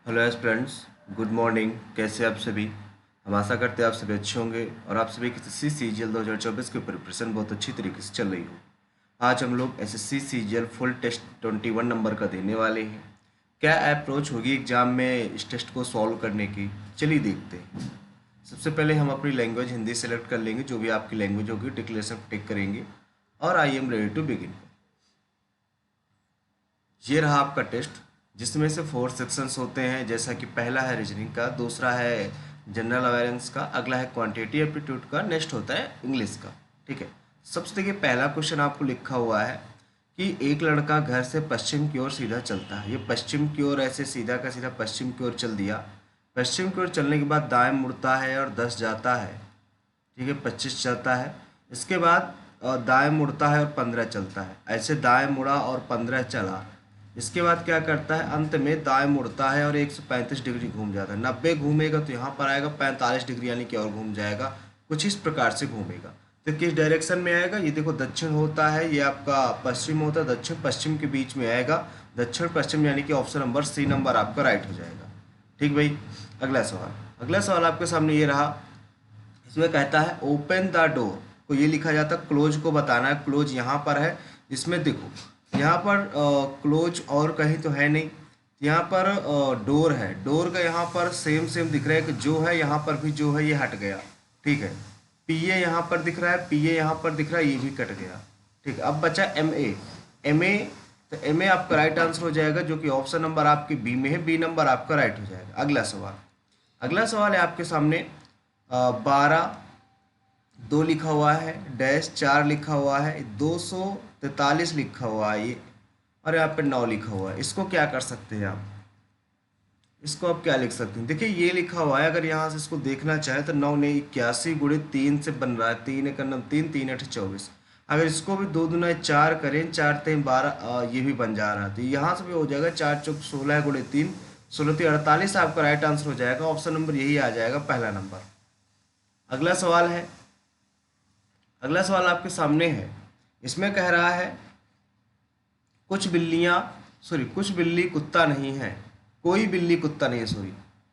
Hello students, good morning. कैसे आप सभी? हम आशा करते हैं आप सभी अच्छे होंगे और आप सभी की CCGL 2024 की प्रिपरेशन बहुत अच्छी तरीके से चल रही हो। आज हम लोग SSC CGL full test 21 number का देने वाले हैं। क्या अप्रोच होगी एग्जाम में इस टेस्ट को सॉल्व करने की, चलिए देखते हैं। सबसे पहले हम अपनी लैंग्वेज हिंदी सेलेक्ट कर लेंगे, जो भी आपकी लैंग्वेज होगी डिक्लेरेशन टिक करेंगे और I am ready to begin. ये रहा आपका टेस्ट, जिसमें से 4 सेक्शंस होते हैं, जैसा कि पहला है रीजनिंग का, दूसरा है जनरल अवेयरेंस का, अगला है क्वांटिटी एप्टीट्यूड का, नेक्स्ट होता है इंग्लिश का। ठीक है। सबसे देखिए, पहला क्वेश्चन आपको लिखा हुआ है कि एक लड़का घर से पश्चिम की ओर सीधा चलता है। ये पश्चिम की ओर ऐसे सीधा का सीधा पश्चिम की ओर चल दिया। पश्चिम की ओर चलने के बाद दाएं मुड़ता है और 10 जाता है। ठीक है, 25 चलता है। इसके बाद दाएं मुड़ता है और 15 चलता है। ऐसे दाएं मुड़ा और 15 चला। इसके बाद क्या करता है, अंत में दाएं मुड़ता है और 135 डिग्री घूम जाता है। 90 घूमेगा तो यहाँ पर आएगा 45 डिग्री, यानी कि और घूम जाएगा। कुछ इस प्रकार से घूमेगा। तो किस डायरेक्शन में आएगा, ये देखो दक्षिण होता है, ये आपका पश्चिम होता है, दक्षिण पश्चिम के बीच में आएगा। दक्षिण पश्चिम, यानी कि ऑप्शन नंबर सी नंबर आपका राइट हो जाएगा। ठीक भाई। अगला सवाल आपके सामने ये रहा। इसमें कहता है ओपन द डोर को, ये लिखा जाता है क्लोज को बताना है। क्लोज यहाँ पर है। इसमें देखो, यहाँ पर क्लोज और कहीं तो है नहीं। यहाँ पर डोर है। डोर का यहाँ पर सेम सेम दिख रहा है कि जो है यहाँ पर भी जो है ये हट गया। ठीक है। पीए यहाँ पर दिख रहा है, पीए यहाँ पर दिख रहा है, ये भी कट गया। ठीक है। अब बचा एमए। एमए, तो एमए आपका राइट आंसर हो जाएगा, जो कि ऑप्शन नंबर आपकी बी में है। बी नंबर आपका राइट हो जाएगा। अगला सवाल है आपके सामने। 12 2 लिखा हुआ है, डैश 4 लिखा हुआ है, 243 लिखा हुआ है ये, और यहाँ पे 9 लिखा हुआ है। इसको क्या कर सकते हैं आप? इसको आप क्या लिख सकते हैं? देखिए, ये लिखा हुआ है, अगर यहाँ से इसको देखना चाहे तो 9 ने 81 गुणे 3 से बन रहा है। 3 एक 3, 3 8 24। अगर इसको भी 2 दूना 4 करें, 4 3 12, ये भी बन जा रहा है। तो यहाँ से भी हो जाएगा 4 चौक 16 गुणे 3, 16 3 48 आपका राइट आंसर हो जाएगा। ऑप्शन नंबर यही आ जाएगा, पहला नंबर। अगला सवाल है। अगला सवाल आपके सामने है। इसमें कह रहा है कुछ बिल्ली कुत्ता नहीं है। कोई बिल्ली कुत्ता नहीं है,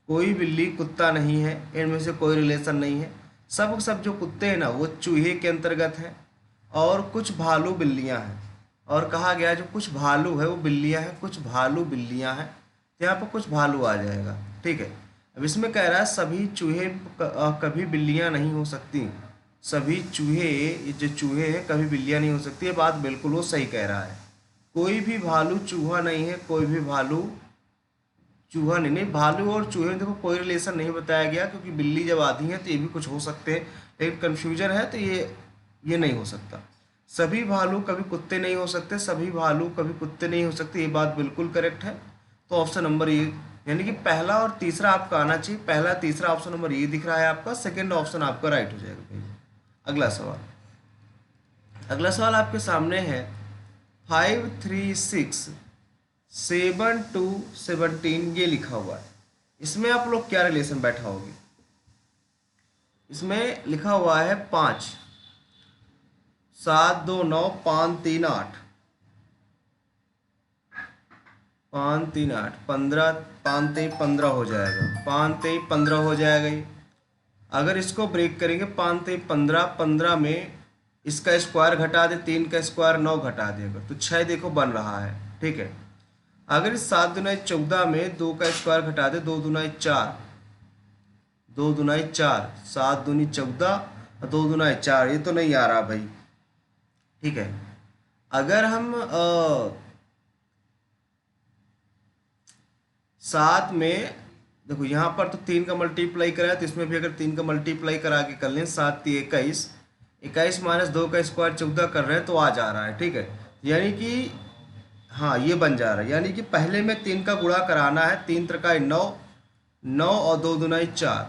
कोई बिल्ली कुत्ता नहीं है, इनमें से कोई रिलेशन नहीं है। सब जो कुत्ते हैं ना, वो चूहे के अंतर्गत हैं, और कुछ भालू बिल्लियां हैं। और कहा गया जो कुछ भालू है वो बिल्लियां हैं, कुछ भालू बिल्लियां हैं। तो यहाँ पर कुछ भालू आ जाएगा। ठीक है। अब इसमें कह रहा है सभी चूहे कभी बिल्लियां नहीं हो सकती। सभी चूहे, ये जो चूहे हैं, कभी बिल्लियां नहीं हो सकती। ये बात बिल्कुल वो सही कह रहा है। कोई भी भालू चूहा नहीं है, कोई भी भालू चूहा नहीं। नहीं, भालू और चूहे में देखो कोई रिलेशन नहीं बताया गया, क्योंकि बिल्ली जब आती है तो ये भी कुछ हो सकते हैं, लेकिन कन्फ्यूजन है तो ये नहीं हो सकता। सभी भालू कभी कुत्ते नहीं हो सकते, सभी भालू कभी कुत्ते नहीं हो सकते, ये बात बिल्कुल करेक्ट है। तो ऑप्शन नंबर ये, यानी कि पहला और तीसरा आपका आना चाहिए। पहला तीसरा ऑप्शन नंबर ये दिख रहा है आपका, सेकेंड ऑप्शन आपका राइट हो जाएगा भैया। अगला सवाल आपके सामने है। 5 3 6 7 2 17, ये लिखा हुआ है। इसमें आप लोग क्या रिलेशन बैठाओगे? इसमें लिखा हुआ है 5 7 2 9 5 3 8, 5 3 8 15, 5 3 15 हो जाएगा, 5 3 15 हो जाएगा ये। अगर इसको ब्रेक करेंगे, 5 3 15, 15 में इसका स्क्वायर घटा दे, 3 का स्क्वायर 9 घटा देगा, तो 6 देखो बन रहा है। ठीक है। अगर इस 7 दूना 14 में 2 का स्क्वायर घटा दे, 2 दूना 4, 2 दूना 4, 7 दूनी 14 और 2 दूना 4, ये तो नहीं आ रहा भाई। ठीक है। अगर हम 7 में देखो, यहाँ पर तो 3 का मल्टीप्लाई करा है, तो इसमें भी अगर 3 का मल्टीप्लाई करा के कर लें, 7 3 21, 21 माइनस 2 का स्क्वायर 14 कर रहे हैं, तो आ जा रहा है। ठीक है। यानी कि हाँ, ये बन जा रहा है। यानी कि पहले में 3 का गुणा कराना है, 3 त्रिकाई 9, 9 और 2 दुनाई 4,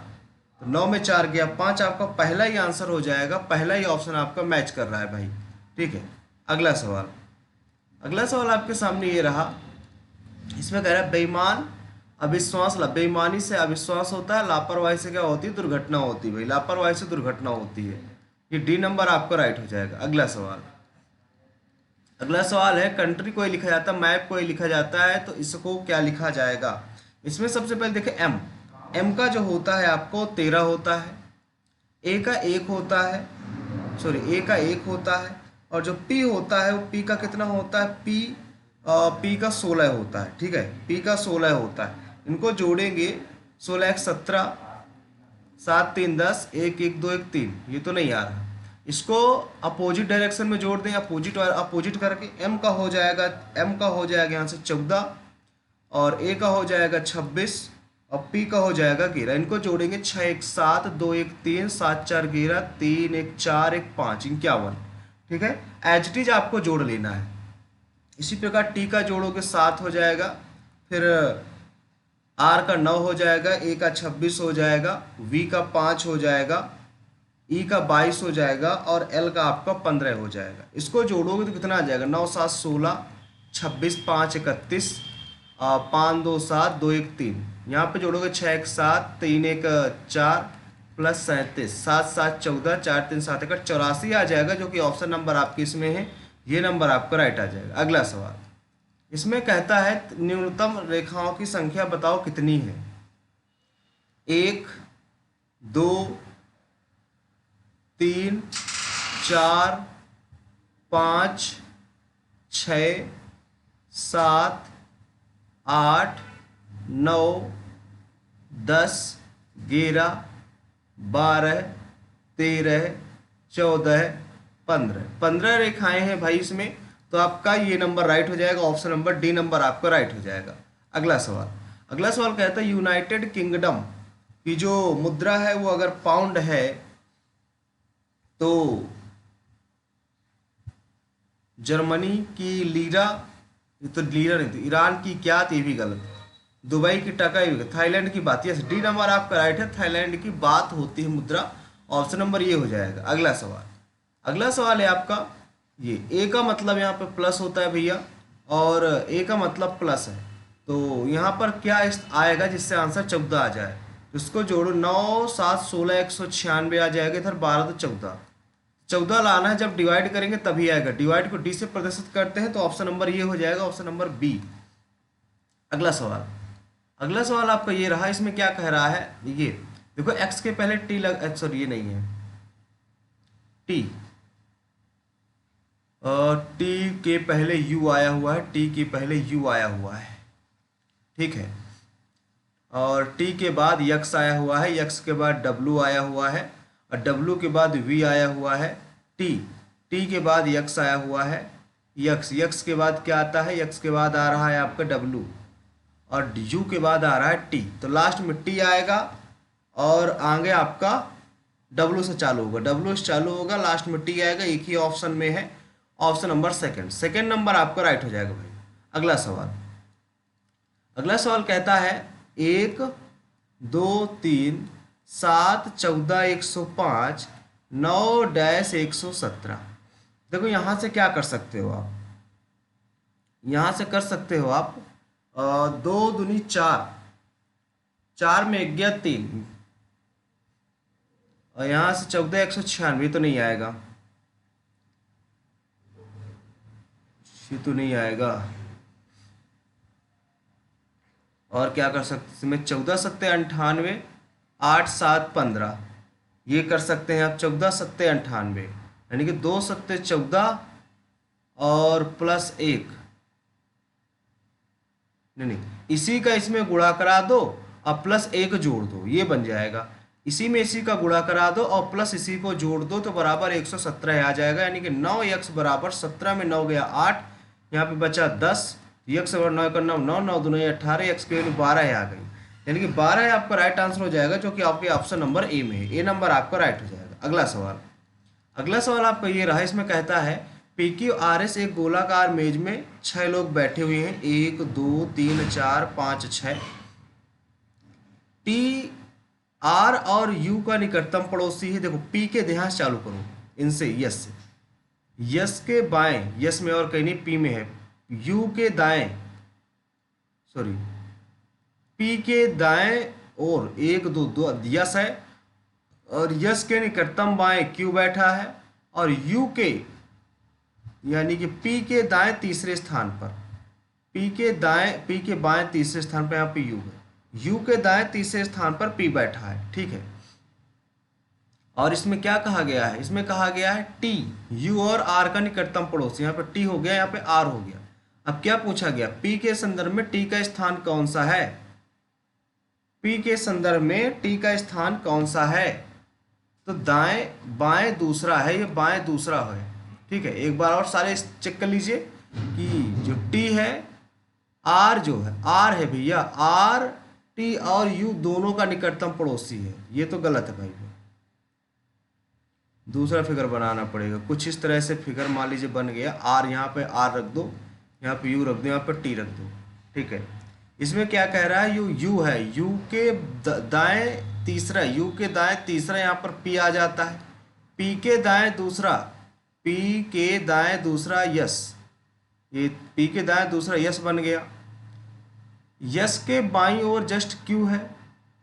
तो 9 में 4 गया 5, आपका पहला ही आंसर हो जाएगा। पहला ही ऑप्शन आपका मैच कर रहा है भाई। ठीक है। अगला सवाल आपके सामने ये रहा। इसमें कह रहा है बेईमानी से अविश्वास होता है, लापरवाही से क्या होती है? दुर्घटना होती है भाई। लापरवाही से दुर्घटना होती है। ये डी नंबर आपका राइट हो जाएगा। अगला सवाल है, कंट्री कोई लिखा जाता है, मैप कोई लिखा जाता है, तो इसको क्या लिखा जाएगा? इसमें सबसे पहले देखें एम। एम का जो होता है आपको 13 होता है, ए का 1 होता है, सॉरी ए का 1 होता है, और जो पी होता है वो पी का कितना होता है, पी का 16 होता है। ठीक है, पी का 16 होता है। इनको जोड़ेंगे 16 एक 17, 7 3 10, 1 1 2 1 3, ये तो नहीं आ रहा। इसको अपोजिट डायरेक्शन में जोड़ दें, अपोजिट करके एम का हो जाएगा, यहाँ से 14, और ए का हो जाएगा 26, और पी का हो जाएगा 11। इनको जोड़ेंगे 6 1 7, 2 1 3, 7 4 11, 3 1 4 1 5, 51। ठीक है, एच टी आपको जोड़ लेना है। इसी प्रकार टी का जोड़ोगे 7 हो जाएगा, फिर आर का 9 हो जाएगा, ए का 26 हो जाएगा, वी का 5 हो जाएगा, ई का 22 हो जाएगा, और एल का आपका 15 हो जाएगा। इसको जोड़ोगे तो कितना आ जाएगा, 9 7 16, 26 5 31, 5 2 7, 2 1 3। यहाँ पे जोड़ोगे 6 1 7, 3 1 4, प्लस 37, 7 7 14, 4 3 7 1 84 आ जाएगा, जो कि ऑप्शन नंबर आपके इसमें है। ये नंबर आपका राइट आ जाएगा। अगला सवाल इसमें कहता है न्यूनतम रेखाओं की संख्या बताओ कितनी है। 1 2 3 4 5 6 7 8 9 10 11 12 13 14 15। 15 रेखाएं हैं भाई इसमें, तो आपका ये नंबर राइट हो जाएगा। ऑप्शन नंबर डी नंबर आपका राइट हो जाएगा। अगला सवाल कहता है यूनाइटेड किंगडम की जो मुद्रा है वो अगर पाउंड है तो जर्मनी की लीरा, ये तो लीरा नहीं थी, ईरान की क्या थी, ये भी गलत, दुबई की टका, थाईलैंड की बात, यस डी नंबर आपका राइट है। थाईलैंड की बात होती है मुद्रा, ऑप्शन नंबर ये हो जाएगा। अगला सवाल है आपका ये, ए का मतलब यहाँ पे प्लस होता है भैया, और ए का मतलब प्लस है, तो यहाँ पर क्या आएगा जिससे आंसर 14 आ जाए। इसको जोड़ो, 9 7 16 196 आ जाएगा, इधर 12 तो 14 लाना है। जब डिवाइड करेंगे तभी आएगा, डिवाइड को डी से प्रदर्शित करते हैं, तो ऑप्शन नंबर ये हो जाएगा, ऑप्शन नंबर बी। अगला सवाल आपका ये रहा। इसमें क्या कह रहा है, ये देखो एक्स के पहले टी सॉरी ये नहीं है, टी टी के पहले यू आया हुआ है, टी के पहले यू आया हुआ है, ठीक है, और टी के बाद यक्स आया हुआ है, यक्स के बाद डब्लू आया हुआ है, और डब्लू के बाद वी आया हुआ है, टी के बाद यक्स आया हुआ है, यक्स के बाद क्या आता है, यक्स के बाद आ रहा है आपका डब्लू, और यू के बाद आ रहा है टी, तो लास्ट में टी आएगा, और आगे आपका डब्लू से चालू होगा, लास्ट में टी आएगा। एक ही ऑप्शन में है, ऑप्शन नंबर सेकंड नंबर आपका राइट हो जाएगा भाई। अगला सवाल कहता है 1 2 3 7 14 105 9 117। देखो यहाँ से क्या कर सकते हो आप, यहाँ से कर सकते हो आप 2 दूनी 4, 4 में गया 3, और यहाँ से 14 196 तो नहीं आएगा, ये तो नहीं आएगा। और क्या कर सकते इसमें, 14 7 98, 8 7 15, ये कर सकते हैं आप 14 7 98, यानी कि 2 7 14 और प्लस 1, नहीं इसी का इसमें गुणा करा दो और प्लस 1 जोड़ दो, ये बन जाएगा। इसी में इसी का गुणा करा दो और प्लस इसी को जोड़ दो तो बराबर 117 आ जाएगा, यानी कि 9x बराबर 17 में 9 गया 8, यहाँ पे बचा 10, x बराबर 9 का 9, 9 9 दूनी 18, x की वैल्यू 12 आ गई, यानी कि 12 आपका राइट आंसर हो जाएगा, जो कि आपके ऑप्शन नंबर ए में है। ए नंबर आपका राइट हो जाएगा। अगला सवाल आपका ये रहा। इसमें कहता है PQRS एक गोलाकार मेज में 6 लोग बैठे हुए हैं, 1 2 3 4 5 6। टी आर और यू का निकटतम पड़ोसी है। देखो पी के ध्यान चालू करो इनसे, यस से, यस के बाएं, यस में और कहीं नहीं, पी में है, यू के दाएं, सॉरी पी के दाएं और 1 2 2 यस है, और यस के निकटतम बाएं क्यू बैठा है, और यू के यानी कि पी के दाएं तीसरे स्थान पर, पी के बाएं तीसरे स्थान पर यहाँ पे यू है। यू के दाएं तीसरे स्थान पर पी बैठा है, ठीक है। और इसमें क्या कहा गया है, इसमें कहा गया है टी, यू और आर का निकटतम पड़ोसी, यहाँ पर टी हो गया, यहाँ पे आर हो गया। अब क्या पूछा गया, पी के संदर्भ में टी का स्थान कौन सा है, पी के संदर्भ में टी का स्थान कौन सा है। तो दाएं बाएं दूसरा है, ये बाएं दूसरा है, ठीक है। एक बार और सारे चेक कर लीजिए कि जो टी है, आर जो है, आर है भैया, आर टी और यू दोनों का निकटतम पड़ोसी है, ये तो गलत है भाई। दूसरा फिगर बनाना पड़ेगा, कुछ इस तरह से फिगर मान लीजिए बन गया, आर यहाँ पे आर रख दो, यहाँ पे यू रख दो, यहाँ पे टी रख दो, ठीक है। इसमें क्या कह रहा है, यू है, यू के दाएं तीसरा, यू के दाएं तीसरा यहाँ पर पी आ जाता है, पी के दाएं दूसरा, पी के दाएं दूसरा यस, ये पी के दाएं दूसरा यस बन गया। यस के बाईं ओर जस्ट क्यू है,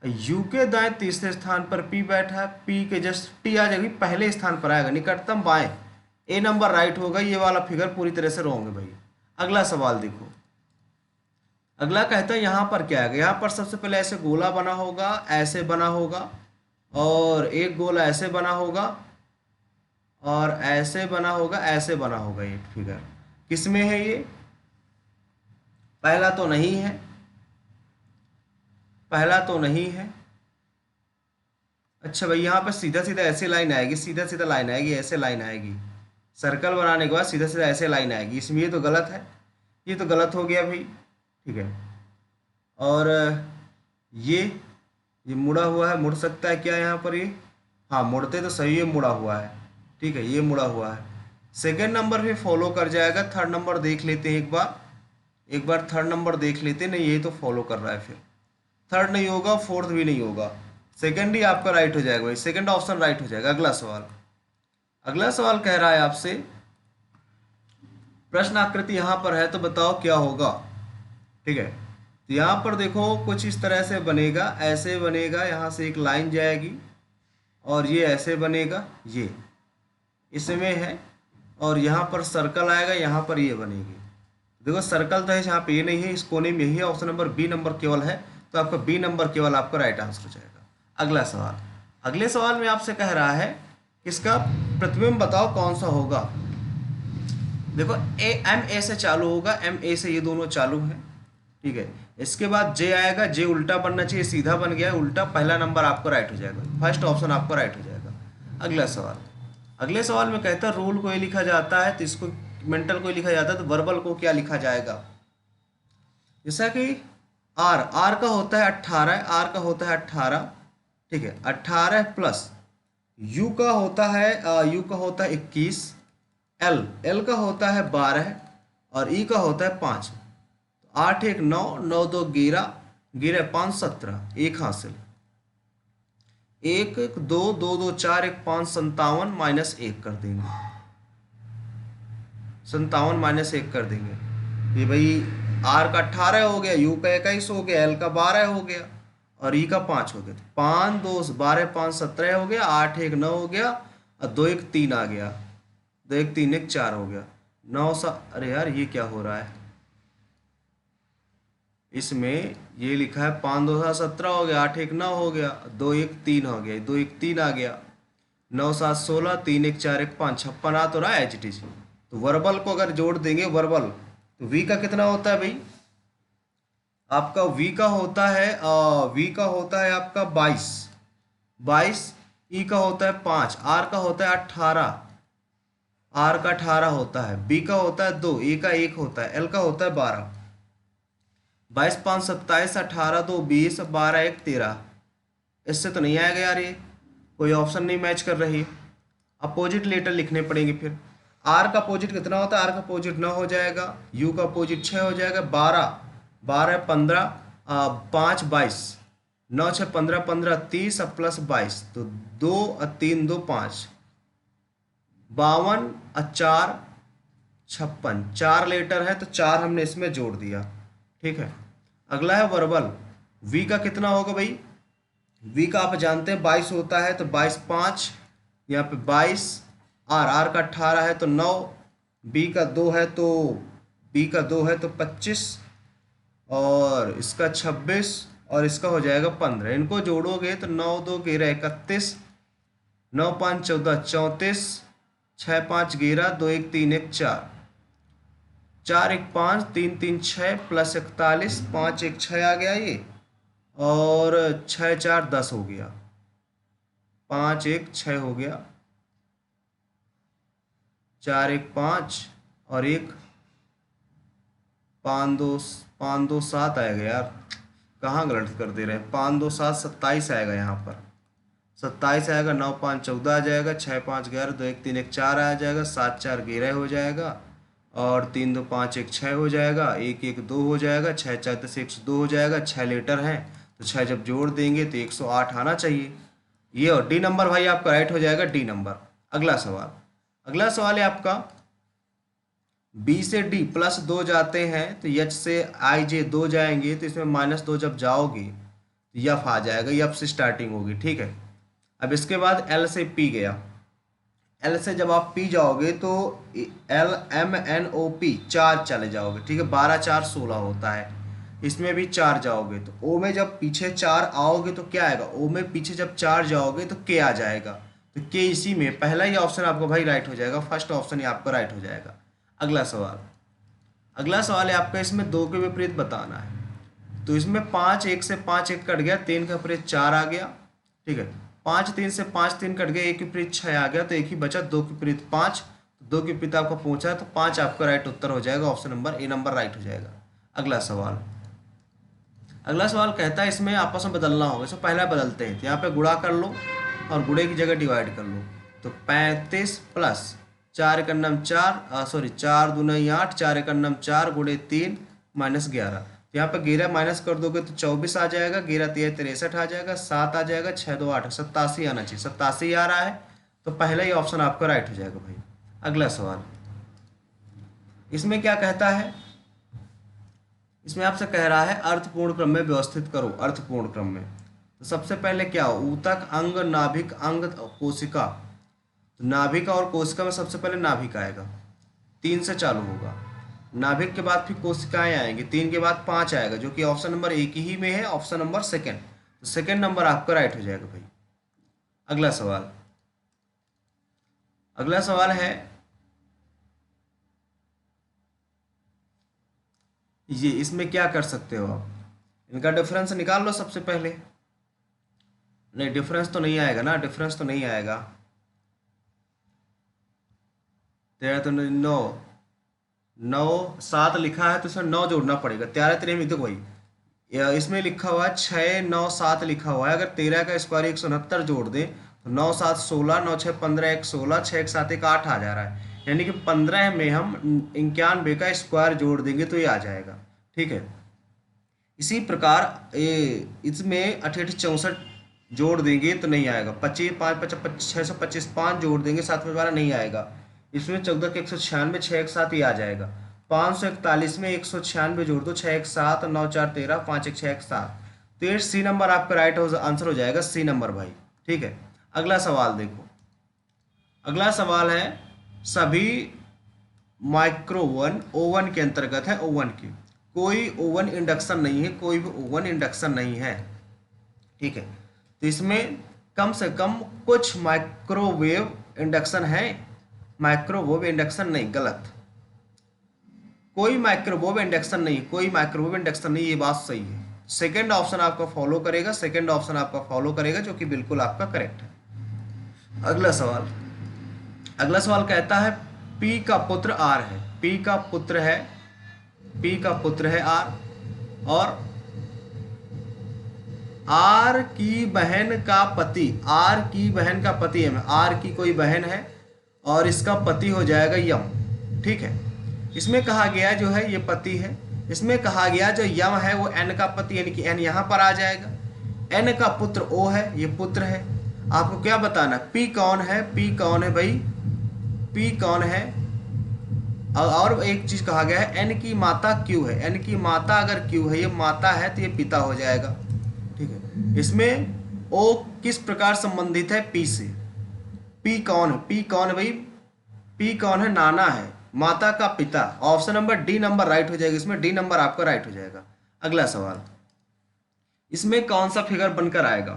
यू के दाएं तीसरे स्थान पर पी बैठा है, पी के जस्ट टी आ जाएगी, पहले स्थान पर आएगा, निकटतम बाएं, ए नंबर राइट होगा। ये वाला फिगर पूरी तरह से रॉन्ग है भाई। अगला सवाल देखो, अगला कहता है यहाँ पर क्या है, यहाँ पर सबसे पहले ऐसे गोला बना होगा, ऐसे बना होगा, और एक गोला ऐसे बना होगा, और ऐसे बना होगा, ऐसे बना होगा। ये फिगर किस में है, ये पहला तो नहीं है, पहला तो नहीं है। अच्छा भाई, यहाँ पर सीधा सीधा ऐसे लाइन आएगी, सीधा सीधा लाइन आएगी, ऐसे लाइन आएगी, सर्कल बनाने के बाद सीधा सीधा ऐसे लाइन आएगी, इसमें ये तो गलत है, ये तो गलत हो गया भाई, ठीक है। और ये मुड़ा हुआ है, मुड़ सकता है क्या यहाँ पर, ये हाँ मुड़ते तो सही है, मुड़ा हुआ है, ठीक है, ये मुड़ा हुआ है। सेकेंड नंबर भी फॉलो कर जाएगा, थर्ड नंबर देख लेते हैं एक बार थर्ड नंबर देख लेते हैं, नहीं ये तो फॉलो कर रहा है, फिर थर्ड नहीं होगा, फोर्थ भी नहीं होगा, सेकंड ही आपका राइट हो जाएगा भाई, सेकंड ऑप्शन राइट हो जाएगा। अगला सवाल, अगला सवाल कह रहा है आपसे, प्रश्न आकृति यहाँ पर है तो बताओ क्या होगा, ठीक है। तो यहाँ पर देखो कुछ इस तरह से बनेगा, ऐसे बनेगा, यहाँ से एक लाइन जाएगी, और ये ऐसे बनेगा, ये इसमें है, और यहाँ पर सर्कल आएगा, यहाँ पर ये बनेगी। देखो सर्कल तो है, यहाँ पे ये नहीं है, इस कोने में यही है, ऑप्शन नंबर बी नंबर केवल है, तो आपका बी नंबर केवल आपका राइट आंसर हो जाएगा। अगला सवाल, अगले सवाल में आपसे कह रहा है इसका प्रतिबिंब बताओ कौन सा होगा। देखो एम ए से चालू होगा, एम ए से ये दोनों चालू हैं, ठीक है। इसके बाद जे आएगा, जे उल्टा बनना चाहिए, सीधा बन गया है उल्टा, पहला नंबर आपको राइट हो जाएगा, फर्स्ट ऑप्शन आपको राइट हो जाएगा। अगला सवाल, अगले सवाल में कहता है रूल को ये लिखा जाता है, तो इसको मेंटल को लिखा जाता है, तो वर्बल को क्या लिखा जाएगा। जैसा कि आर का होता है 18, आर का होता है 18, ठीक है, 18 प्लस यू का होता है 21, एल का होता है 12, और ई का होता है 5। 8 1 9, 9 2 11, 11 5 17, एक हासिल, 1 1 2 2 2 4 1 5 57 माइनस 1 कर देंगे, 57 माइनस 1 कर देंगे। ये भाई आर का 18 हो गया, यू का 21 हो गया, एल का 12 हो गया, और ई का 5 हो गया। 5 2 12 5 17 हो गया, 8 1 9 हो गया, और 2 1 3 आ गया, 2 1 3 1 4 हो गया, 9 सा, अरे यार ये क्या हो रहा है, इसमें ये लिखा है 5 2 7 17 हो गया, 8 1 9 हो गया, 2 1 3 हो गया, 2 1 3 आ गया, 9 7 16, 3 1 4 1 5, 56 आ तो रहा है एच। तो वर्बल को अगर जोड़ देंगे वर्बल, तो वी का कितना होता है भाई, आपका वी का होता है आपका 22, ई का होता है 5, आर का होता है 18, आर का 18 होता है, बी का होता है 2, ए का 1 होता है, एल का होता है 12। 22 5 27, 18 2 20, 12 1 13, इससे तो नहीं आएगा यार, ये कोई ऑप्शन नहीं मैच कर रही है, अपोजिट लेटर लिखने पड़ेंगे। फिर आर का अपोजिट कितना होता है, आर का अपोजिट 9 हो जाएगा, यू का अपोजिट 6 हो जाएगा, 12 15 5 22, 9 6 15 15 30 प्लस 22, तो 2 3 2 5, 52 4 56, 4 लेटर है तो 4 हमने इसमें जोड़ दिया, ठीक है। अगला है वर्बल, वी का कितना होगा भाई, वी का आप जानते हैं 22 होता है, तो 22 5, यहाँ पे 22, आर का 18 है तो 9, बी का 2 है तो 25, और इसका 26, और इसका हो जाएगा 15। इनको जोड़ोगे तो 9 2 11 31, 9 5 14 34, 6 5 11, 2 1 3 1 4, 4 1 5 3 3 6 प्लस 41, 5 1 6 आ गया ये, और 6 4 10 हो गया, 5 1 6 हो गया, 4 1 5 और 1 5 2 7 आएगा यार, कहाँ गलत कर दे रहे हैं। 5 2 7 27 आएगा यहाँ पर, 27 आएगा, 9 5 14 आ जाएगा, 6 5 11, 2 1 3 1 4 आ जाएगा, 7 4 11 हो जाएगा, और 3 2 5 1 6 हो जाएगा, 1 1 2 हो जाएगा, 6 4 10 102 हो जाएगा। 6 लेटर हैं तो 6 जब जोड़ देंगे तो 108 आना चाहिए ये, और डी नंबर भाई आपका राइट हो जाएगा, डी नंबर। अगला सवाल, अगला सवाल है आपका, बी से डी प्लस 2 जाते हैं तो एच से आई जे 2 जाएंगे, तो इसमें -2 जब जाओगे तो यफ आ जाएगा, यफ से स्टार्टिंग होगी, ठीक है। अब इसके बाद एल से पी गया, एल से जब आप पी जाओगे तो L M N O P 4 चले जाओगे, ठीक है, 12 4 16 होता है, इसमें भी 4 जाओगे, तो ओ में जब पीछे 4 आओगे तो क्या आएगा, ओ में पीछे जब 4 जाओगे तो के आ जाएगा, तो के इसी में पहला ही ऑप्शन आपका भाई राइट हो जाएगा, फर्स्ट ऑप्शन ही आपका राइट हो जाएगा। अगला सवाल, अगला सवाल है आपका, इसमें 2 के विपरीत बताना है, तो इसमें 5 1 से 5 1 कट गया, 3 का विपरीत 4 आ गया, ठीक है, 5 3 से 5 3 कट गया, 1 के विपरीत 6 आ गया, तो एक ही बचा, 2 के विपरीत 5, 2 के विपरीत आपका पहुंचा है, तो 5 आपका राइट उत्तर हो जाएगा, option number A number right हो जाएगा। अगला सवाल, अगला सवाल कहता है इसमें आपस में बदलना होगा, इसमें पहला बदलते हैं, तो यहाँ पे गुणा कर लो और गुणे की जगह डिवाइड कर लो, तो 35 प्लस 4 एक अन्नम 4, सॉरी 4 दूना 8, 4 एक अन्नम 4 गुणे 3 माइनस 11, तो यहाँ पे 11 माइनस कर दोगे तो 24 आ जाएगा, 11 3 63 आ जाएगा, 7 आ जाएगा, 6 2 8 87 आना चाहिए, 87 आ रहा है, तो पहला ही ऑप्शन आपका राइट हो जाएगा भाई। अगला सवाल, इसमें क्या कहता है, इसमें आपसे कह रहा है अर्थपूर्ण क्रम में व्यवस्थित करो, अर्थपूर्ण क्रम में, तो सबसे पहले क्या हो, ऊतक अंग नाभिक अंग कोशिका, तो नाभिक और कोशिका में सबसे पहले नाभिक आएगा, 3 से चालू होगा, नाभिक के बाद फिर कोशिकाएं आएंगी, 3 के बाद 5 आएगा, जो कि ऑप्शन नंबर एक ही में है, ऑप्शन नंबर सेकंड, तो सेकंड नंबर आपका राइट हो जाएगा भाई। अगला सवाल, अगला सवाल है ये, इसमें क्या कर सकते हो आप, इनका डिफरेंस निकाल लो सबसे पहले, नहीं डिफरेंस तो नहीं आएगा ना, डिफरेंस तो नहीं आएगा, 13 तो 9 9 7 लिखा है तो इसमें 9 जोड़ना पड़ेगा, 13 13 में, देखो भाई इसमें लिखा हुआ है 6 9 7 लिखा हुआ है, अगर 13 का स्क्वायर 169 जोड़ दें तो 9 7 16, 9 6 15 1 16, 6 1 7 1 8 आ जा रहा है, यानी कि 15 में हम 91 का स्क्वायर जोड़ देंगे तो ये आ जाएगा, ठीक है। इसी प्रकार इसमें 88 64 जोड़ देंगे तो नहीं आएगा, 25 5 55 625 5 जोड़ देंगे 7 में 12 नहीं आएगा, इसमें 14 के 196 6 1 7 ही आ जाएगा, 541 में 196 जोड़ दो, 6 1 7 9 4 13 5 1 6 1 7, तो ये सी नंबर आपका राइट आंसर हो जाएगा, सी नंबर भाई, ठीक है। अगला सवाल देखो, अगला सवाल है, सभी माइक्रो ओवन ओवन के अंतर्गत है, ओवन की कोई ओवन इंडक्शन नहीं है, कोई भी ओवन इंडक्शन नहीं है, ठीक है, तो इसमें कम से कम कुछ माइक्रोवेव इंडक्शन है, माइक्रोवेव इंडक्शन नहीं, गलत, कोई माइक्रोवेव इंडक्शन नहीं, कोई माइक्रोवेव इंडक्शन नहीं, ये बात सही है, सेकंड ऑप्शन आपका फॉलो करेगा, सेकंड ऑप्शन आपका फॉलो करेगा, जो कि बिल्कुल आपका करेक्ट है। अगला सवाल, अगला सवाल कहता है पी का पुत्र आर है, पी का पुत्र है, पी का पुत्र है आर, और आर की बहन का पति, आर की बहन का पति है, आर की कोई बहन है और इसका पति हो जाएगा यम, ठीक है। इसमें कहा गया जो है ये पति है, इसमें कहा गया जो यम है वो एन का पति, यानी कि एन यहाँ पर आ जाएगा, एन का पुत्र ओ है, ये पुत्र है, आपको क्या बताना, पी कौन है, पी कौन है भाई, पी कौन है, और एक चीज कहा गया है एन की माता क्यू है, एन की माता अगर क्यू है, ये माता है तो ये पिता हो जाएगा, ठीक है। इसमें ओ किस प्रकार संबंधित है पी से, पी कौन है, पी कौन है भाई, पी कौन है, नाना है, माता का पिता, option number D number right हो जाएगा, इसमें डी नंबर आपका राइट हो जाएगा। अगला सवाल, इसमें कौन सा फिगर बनकर आएगा?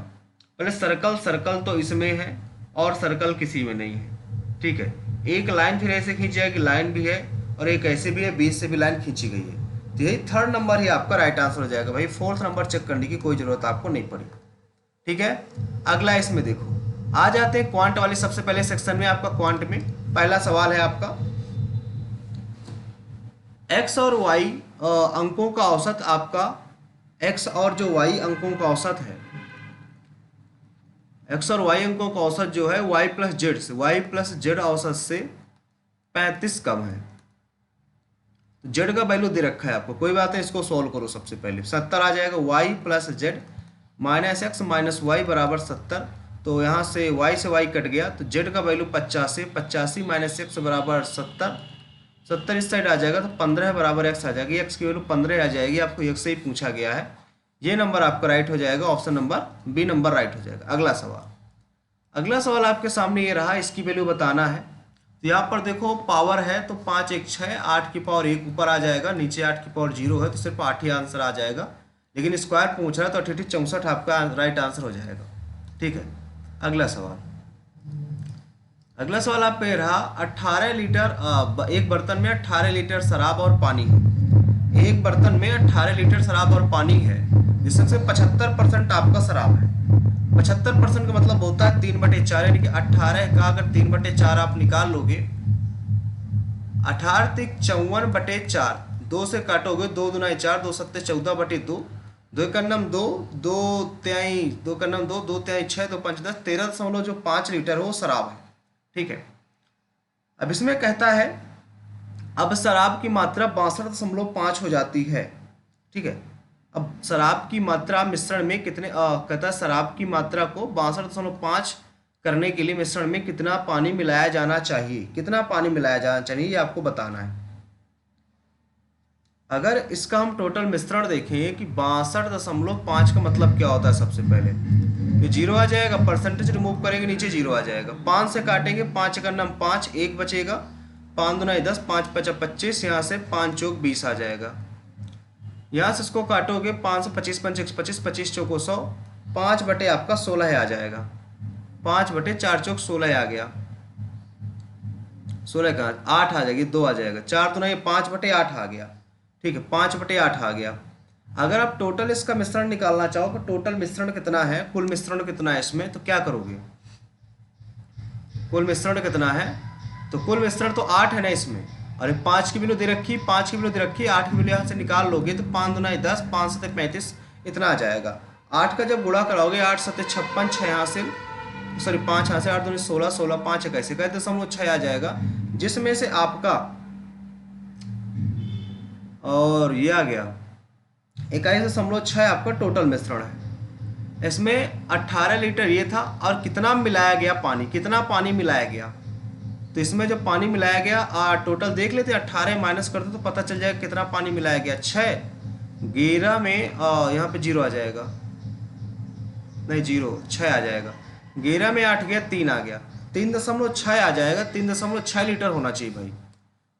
पहले सर्कल, सर्कल तो इसमें है और सर्कल किसी में नहीं है, ठीक है। एक लाइन फिर ऐसे खींची जाएगी, लाइन भी है, और एक ऐसे भी है, बीच से भी लाइन खींची गई है। तो यही थर्ड नंबर ही आपका राइट आंसर हो जाएगा भाई। फोर्थ नंबर चेक करने की कोई जरूरत आपको नहीं पड़ी, ठीक है। अगला इसमें देखो, आ जाते हैं क्वांट वाले सबसे पहले सेक्शन में। आपका क्वांट में पहला सवाल है आपका, एक्स और वाई अंकों का औसत, आपका एक्स और जो वाई अंकों का औसत है, एक्स और वाई अंकों का औसत जो है वाई प्लस जेड से, वाई प्लस जेड औसत से 35 कम है। तो जेड का वैल्यू दे रखा है आपको, कोई बात नहीं, इसको सॉल्व करो। सबसे पहले 70 आ जाएगा, Y plus Z minus X minus Y बराबर 70। तो यहाँ से वाई कट गया, तो जेड का वैल्यू 50 है, 85 माइनस एक्स बराबर 70, 70 इस साइड आ जाएगा, तो 15 बराबर एक्स आ जाएगी। एक्स की वैल्यू 15 आ जाएगी, आपको एक्स से ही पूछा गया है। ये नंबर आपका राइट हो जाएगा, option number B number right हो जाएगा। अगला सवाल, अगला सवाल आपके सामने ये रहा, इसकी वैल्यू बताना है। तो यहाँ पर देखो पावर है, तो 5 1 6, 8 की पावर 1 ऊपर आ जाएगा, नीचे 8 की पावर 0 है, तो सिर्फ 8 ही आंसर आ जाएगा। लेकिन स्क्वायर पूछ रहा है, तो 88 64 आपका राइट आंसर हो जाएगा, ठीक है। अगला सवाल, अगला सवाल आपका ये रहा, 18 लीटर एक बर्तन में 18 लीटर शराब और पानी है। एक बर्तन में 18 लीटर शराब और पानी है, जिसमें से 75% आपका शराब है। 75% का मतलब होता है 3/4, यानी कि 18 का अगर 3/4 आप निकाल लोगे, 18 तिक 54/4, 2 से काटोगे, 2 दूना 4, 2 सत्ते 14/2, 2 का नम 2, 2 त्याई 2 का नम 2, 2 त्याई 6, 2 5 10, 13.5 लीटर वो शराब है, ठीक है। अब इसमें कहता है, अब शराब की मात्रा 62.5 हो जाती है, ठीक है। अब शराब की मात्रा मिश्रण में कितने कहता है शराब की मात्रा को 62.5 करने के लिए मिश्रण में कितना पानी मिलाया जाना चाहिए, कितना पानी मिलाया जाना चाहिए, ये आपको बताना है। अगर इसका हम टोटल मिश्रण देखें कि 62.5 का मतलब क्या होता है, सबसे पहले ये 0 आ जाएगा, परसेंटेज रिमूव करेंगे, नीचे 0 आ जाएगा। 5 से काटेंगे, 5 का नाम 5, 1 बचेगा, 5 दूना 10, 5 5 25, यहाँ से 5 चौक 20 आ जाएगा। यहाँ से इसको काटोगे, 5 से 25 5 25, 25 चौको 100, 5 बटे आपका 16 आ जाएगा, 5 बटे 4 चौक 16 आ गया, 16 का 8 आ जाएगी, 2 आ जाएगा, 4 दूना ये 5 बटे 8 आ गया, ठीक है, 5 बटे 8 आ गया। अगर आप टोटल इसका मिश्रण निकालना चाहो तो टोटल मिश्रण कितना है, कुल मिश्रण कितना है इसमें, तो क्या करोगे, कुल मिश्रण कितना है, तो कुल मिश्रण तो 8 है ना इसमें, और 5 की वैल्यू दे रखी, 5 की वैल्यू दे रखी, 8 की वैल्यू यहाँ से निकाल लोगे, तो 5 दूना 10, 5 सत्ते 35, इतना आ जाएगा। 8 का जब गुणा कराओगे, 8 सत्ते 56, 6 यहाँ से, सॉरी 5 यहाँ से, 8 दूनी 16, 16 5 कैसे का 0.6 आ जाएगा, जिसमें से आपका, और ये आ गया 21.6 आपका टोटल मिश्रण है। इसमें 18 लीटर ये था, और कितना मिलाया गया पानी, कितना पानी मिलाया गया, तो इसमें जब पानी मिलाया गया टोटल देख लेते, 18 माइनस करते तो पता चल जाएगा कितना पानी मिलाया गया, 6। 11 में यहाँ पे 0 आ जाएगा, नहीं 0 6 आ जाएगा, 11 में 8 गया, 3 आ गया, 3.6 आ जाएगा, 3.6 लीटर होना चाहिए भाई,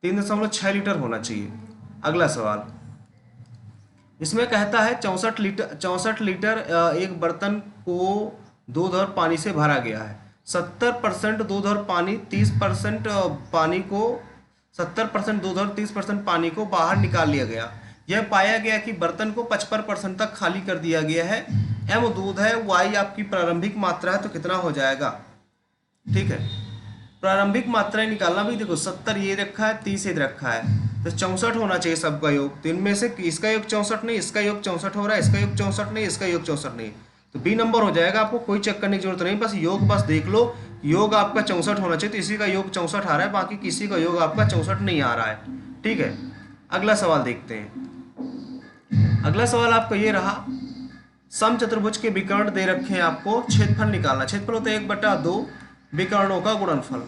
3.6 लीटर होना चाहिए। अगला सवाल, इसमें कहता है 64 लीटर एक बर्तन को दूध और पानी से भरा गया है। 70% दूध और पानी, 30% पानी को 70% दूध और 30% पानी को बाहर निकाल लिया गया। यह पाया गया कि बर्तन को 55% तक खाली कर दिया गया है। एम दूध है, वाई आपकी प्रारंभिक मात्रा है, तो कितना हो जाएगा, ठीक है। प्रारंभिक मात्राएं निकालना भी देखो, 70 ये रखा है, 30 ये रखा है, तो 64 होना चाहिए सबका योग। तो इनमें से इसका योग 64 नहीं, इसका योग 64 हो रहा है, इसका योग 64 नहीं, इसका योग 64 नहीं, तो बी नंबर हो जाएगा। आपको कोई चेक करने की जरूरत नहीं, बस योग बस देख लो, योग आपका 64 होना चाहिए, तो इसी का योग 64 आ रहा है, बाकी किसी का योग आपका 64 नहीं आ रहा है, ठीक है। अगला सवाल देखते हैं। अगला सवाल आपका ये रहा, समचतुर्भुज के विकर्ण दे रखे हैं, आपको क्षेत्रफल निकालना। क्षेत्रफल होता है 1/2 विकर्णों का गुणनफल,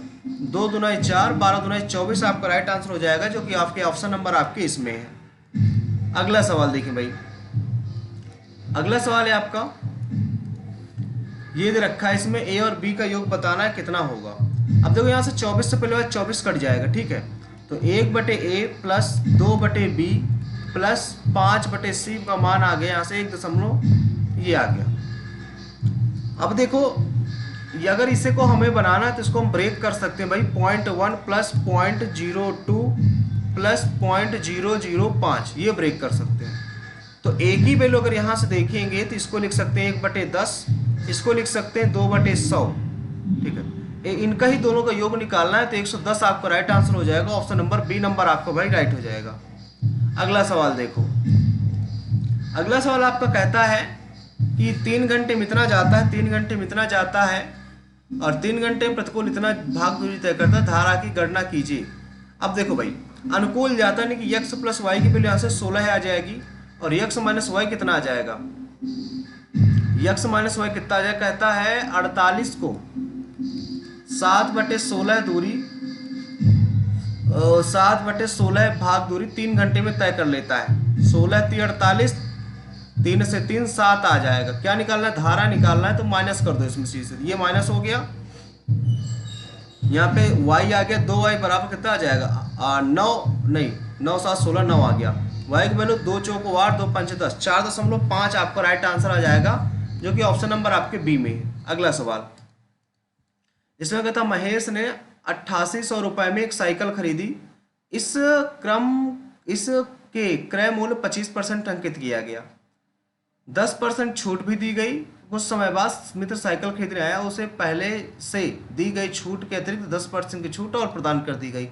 2 दूना 4, 12 दूना 24 आपका राइट आंसर हो जाएगा, जो कि आपके ऑप्शन नंबर आपके इसमें है। अगला सवाल देखिए भाई, अगला सवाल है आपका ये दे रखा है, इसमें ए और बी का योग बताना है कितना होगा। अब देखो यहाँ से 24 से पहले 24 कट जाएगा, ठीक है, तो 1/a plus 2/b plus 5/c का मान आ गया यहाँ से 1 दशमलव, ये आ गया। अब देखो, ये अगर इसे को हमें बनाना है तो इसको हम ब्रेक कर सकते हैं भाई, 0.1 प्लस 0.02 प्लस 0.005, ये ब्रेक कर सकते हैं। तो एक ही वैल्यू अगर यहाँ से देखेंगे तो इसको लिख सकते हैं 1/10, इसको लिख सकते हैं 2/100, ठीक है। इनका ही दोनों का योग निकालना है तो 110 आपका राइट आंसर हो जाएगा। ऑप्शन नंबर बी नंबर आपका भाई राइट हो जाएगा। अगला सवाल देखो, अगला सवाल आपका कहता है कि 3 घंटे में इतना जाता है, 3 घंटे में इतना जाता है और 3 घंटे में प्रतिकूल इतना भाग दूरी तय करता है, धारा की गणना कीजिए। अब देखो भाई, अनुकूल जाता नहीं कि x प्लस वाई की वैल्यू यहाँ से 16 आ जाएगी और x माइनस वाई कितना आ जाएगा, x माइनस वाई कितना आ जाएगा, कहता है 48 को 7/16 दूरी 7/16 भाग दूरी 3 घंटे में तय कर लेता है। 16 3 48, 3 से 3 7 आ जाएगा। क्या निकालना है, धारा निकालना है, तो माइनस कर दो इसमें से, ये माइनस हो गया। यहाँ पे y आ गया, 2y बराबर कितना आ जाएगा, 9 नहीं 9 7 16 9 आ गया। y की वैल्यू 2 चौको 8 2 5 10, 4.5 आपका राइट आंसर आ जाएगा, जो कि ऑप्शन नंबर आपके बी में है। अगला सवाल, इसमें कहता महेश ने 8800 रुपये में एक साइकिल खरीदी। इसके क्रय मूल्य 25% अंकित किया गया, 10% छूट भी दी गई। कुछ समय बाद मित्र साइकिल खरीदने आया, उसे पहले से दी गई छूट के अतिरिक्त 10% की छूट और प्रदान कर दी गई।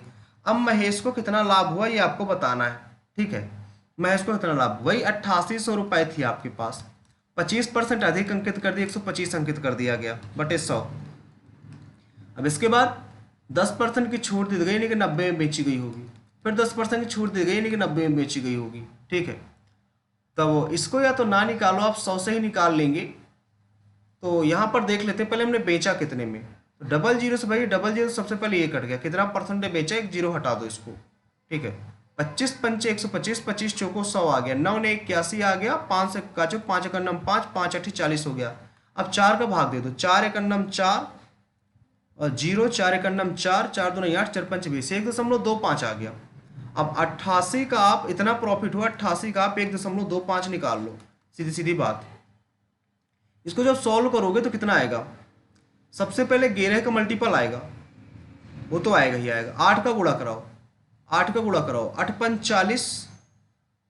अब महेश को कितना लाभ हुआ ये आपको बताना है, ठीक है। महेश को कितना लाभ, वही 8800 रुपये थी आपके पास, 25% अधिक अंकित कर दिया, 125 अंकित कर दिया गया बटे 100। अब इसके बाद 10% की छूट दी गई, नहीं कि 90 में बेची गई होगी, फिर 10% की छूट दी गई, नहीं कि 90 में बेची गई होगी, ठीक है। तो इसको या तो ना निकालो, आप 100 से ही निकाल लेंगे। तो यहाँ पर देख लेते हैं, पहले हमने बेचा कितने में, तो 00 से भाई 00 सबसे पहले ये कट गया, कितना परसेंट बेचा, एक जीरो हटा दो इसको, ठीक है। 25 पंचे 125, 25 चौको 100 आ गया, 9 ने 81 आ गया, 5 से काचो 5 एक अन्नम 5, 5 8 40 हो गया। अब 4 का भाग दे दो, 4 एक अन्नम 4 और 0 4 एक अन्नम 4, 4 2 8 4 5 20, 1.25 आ गया। अब 88 का आप इतना प्रॉफिट हुआ, 88 का आप 1.25 निकाल लो, सीधी सीधी बात। इसको जब सॉल्व करोगे तो कितना आएगा, सबसे पहले 11 का मल्टीपल आएगा, वो तो आएगा ही आएगा। 8 का गुणा कराओ, 8 का गुणा कराओ, 8 5 40,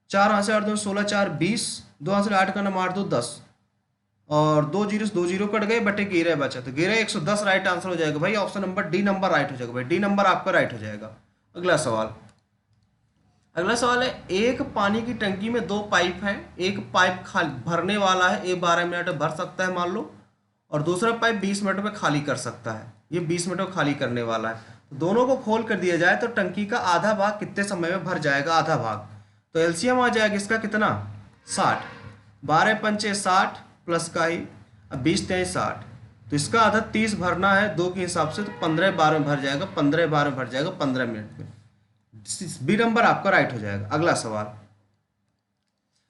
4 हाथ से 8 2 16 4 20, 2 हाथ से 8 का नाम 8 2 10 और 2 जीरो कट गए, बटे 11 बचा, तो 11 110 राइट आंसर हो जाएगा भाई। Option number D number right हो जाएगा भाई, डी नंबर आपका राइट हो जाएगा। अगला सवाल, अगला सवाल है, एक पानी की टंकी में 2 पाइप हैं, एक पाइप खाली भरने वाला है, ये 12 मिनट में भर सकता है मान लो, और दूसरा पाइप 20 मिनट में खाली कर सकता है, ये 20 मिनट में खाली करने वाला है। तो दोनों को खोल कर दिया जाए तो टंकी का आधा भाग कितने समय में भर जाएगा, आधा भाग, तो एलसीएम आ जाएगा इसका कितना, 60, 12 पंचे 60 प्लस का ही, अब 20 3 60, तो इसका आधा 30 भरना है 2 के हिसाब से, तो 15 12 में भर जाएगा, 15 12 में भर जाएगा 15 मिनट में। बी नंबर आपका राइट हो जाएगा। अगला सवाल,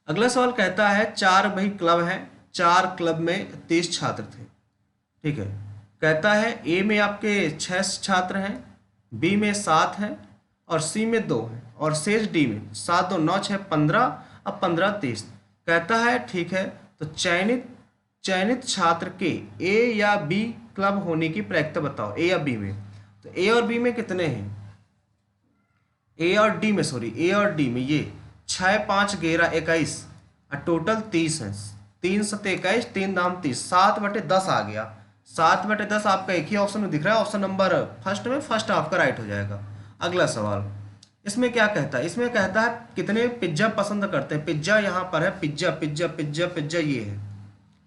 अगला सवाल कहता है 4 भाई क्लब हैं, 4 क्लब में 30 छात्र थे, ठीक है। कहता है ए में आपके 6 छात्र हैं, बी में 7 हैं और सी में 2 हैं, और शेष डी में 7 2 9 6 15, अब 15 30। कहता है ठीक है, तो चयनित छात्र के ए या बी क्लब होने की प्रायिकता बताओ, ए या बी में। तो ए और बी में कितने हैं, ए और डी में, सॉरी ए और डी में ये 6 5 11 21 और टोटल 30 है, 3 7 21 3 दाम 30, 7/10 आ गया। 7/10 आपका एक ही ऑप्शन में दिख रहा है, ऑप्शन नंबर फर्स्ट में, फर्स्ट आपका राइट हो जाएगा। अगला सवाल, इसमें क्या कहता है, इसमें कहता है कितने पिज्जा पसंद करते हैं। पिज्जा यहाँ पर है, पिज्जा पिज्जा पिज्जा पिज्जा ये है,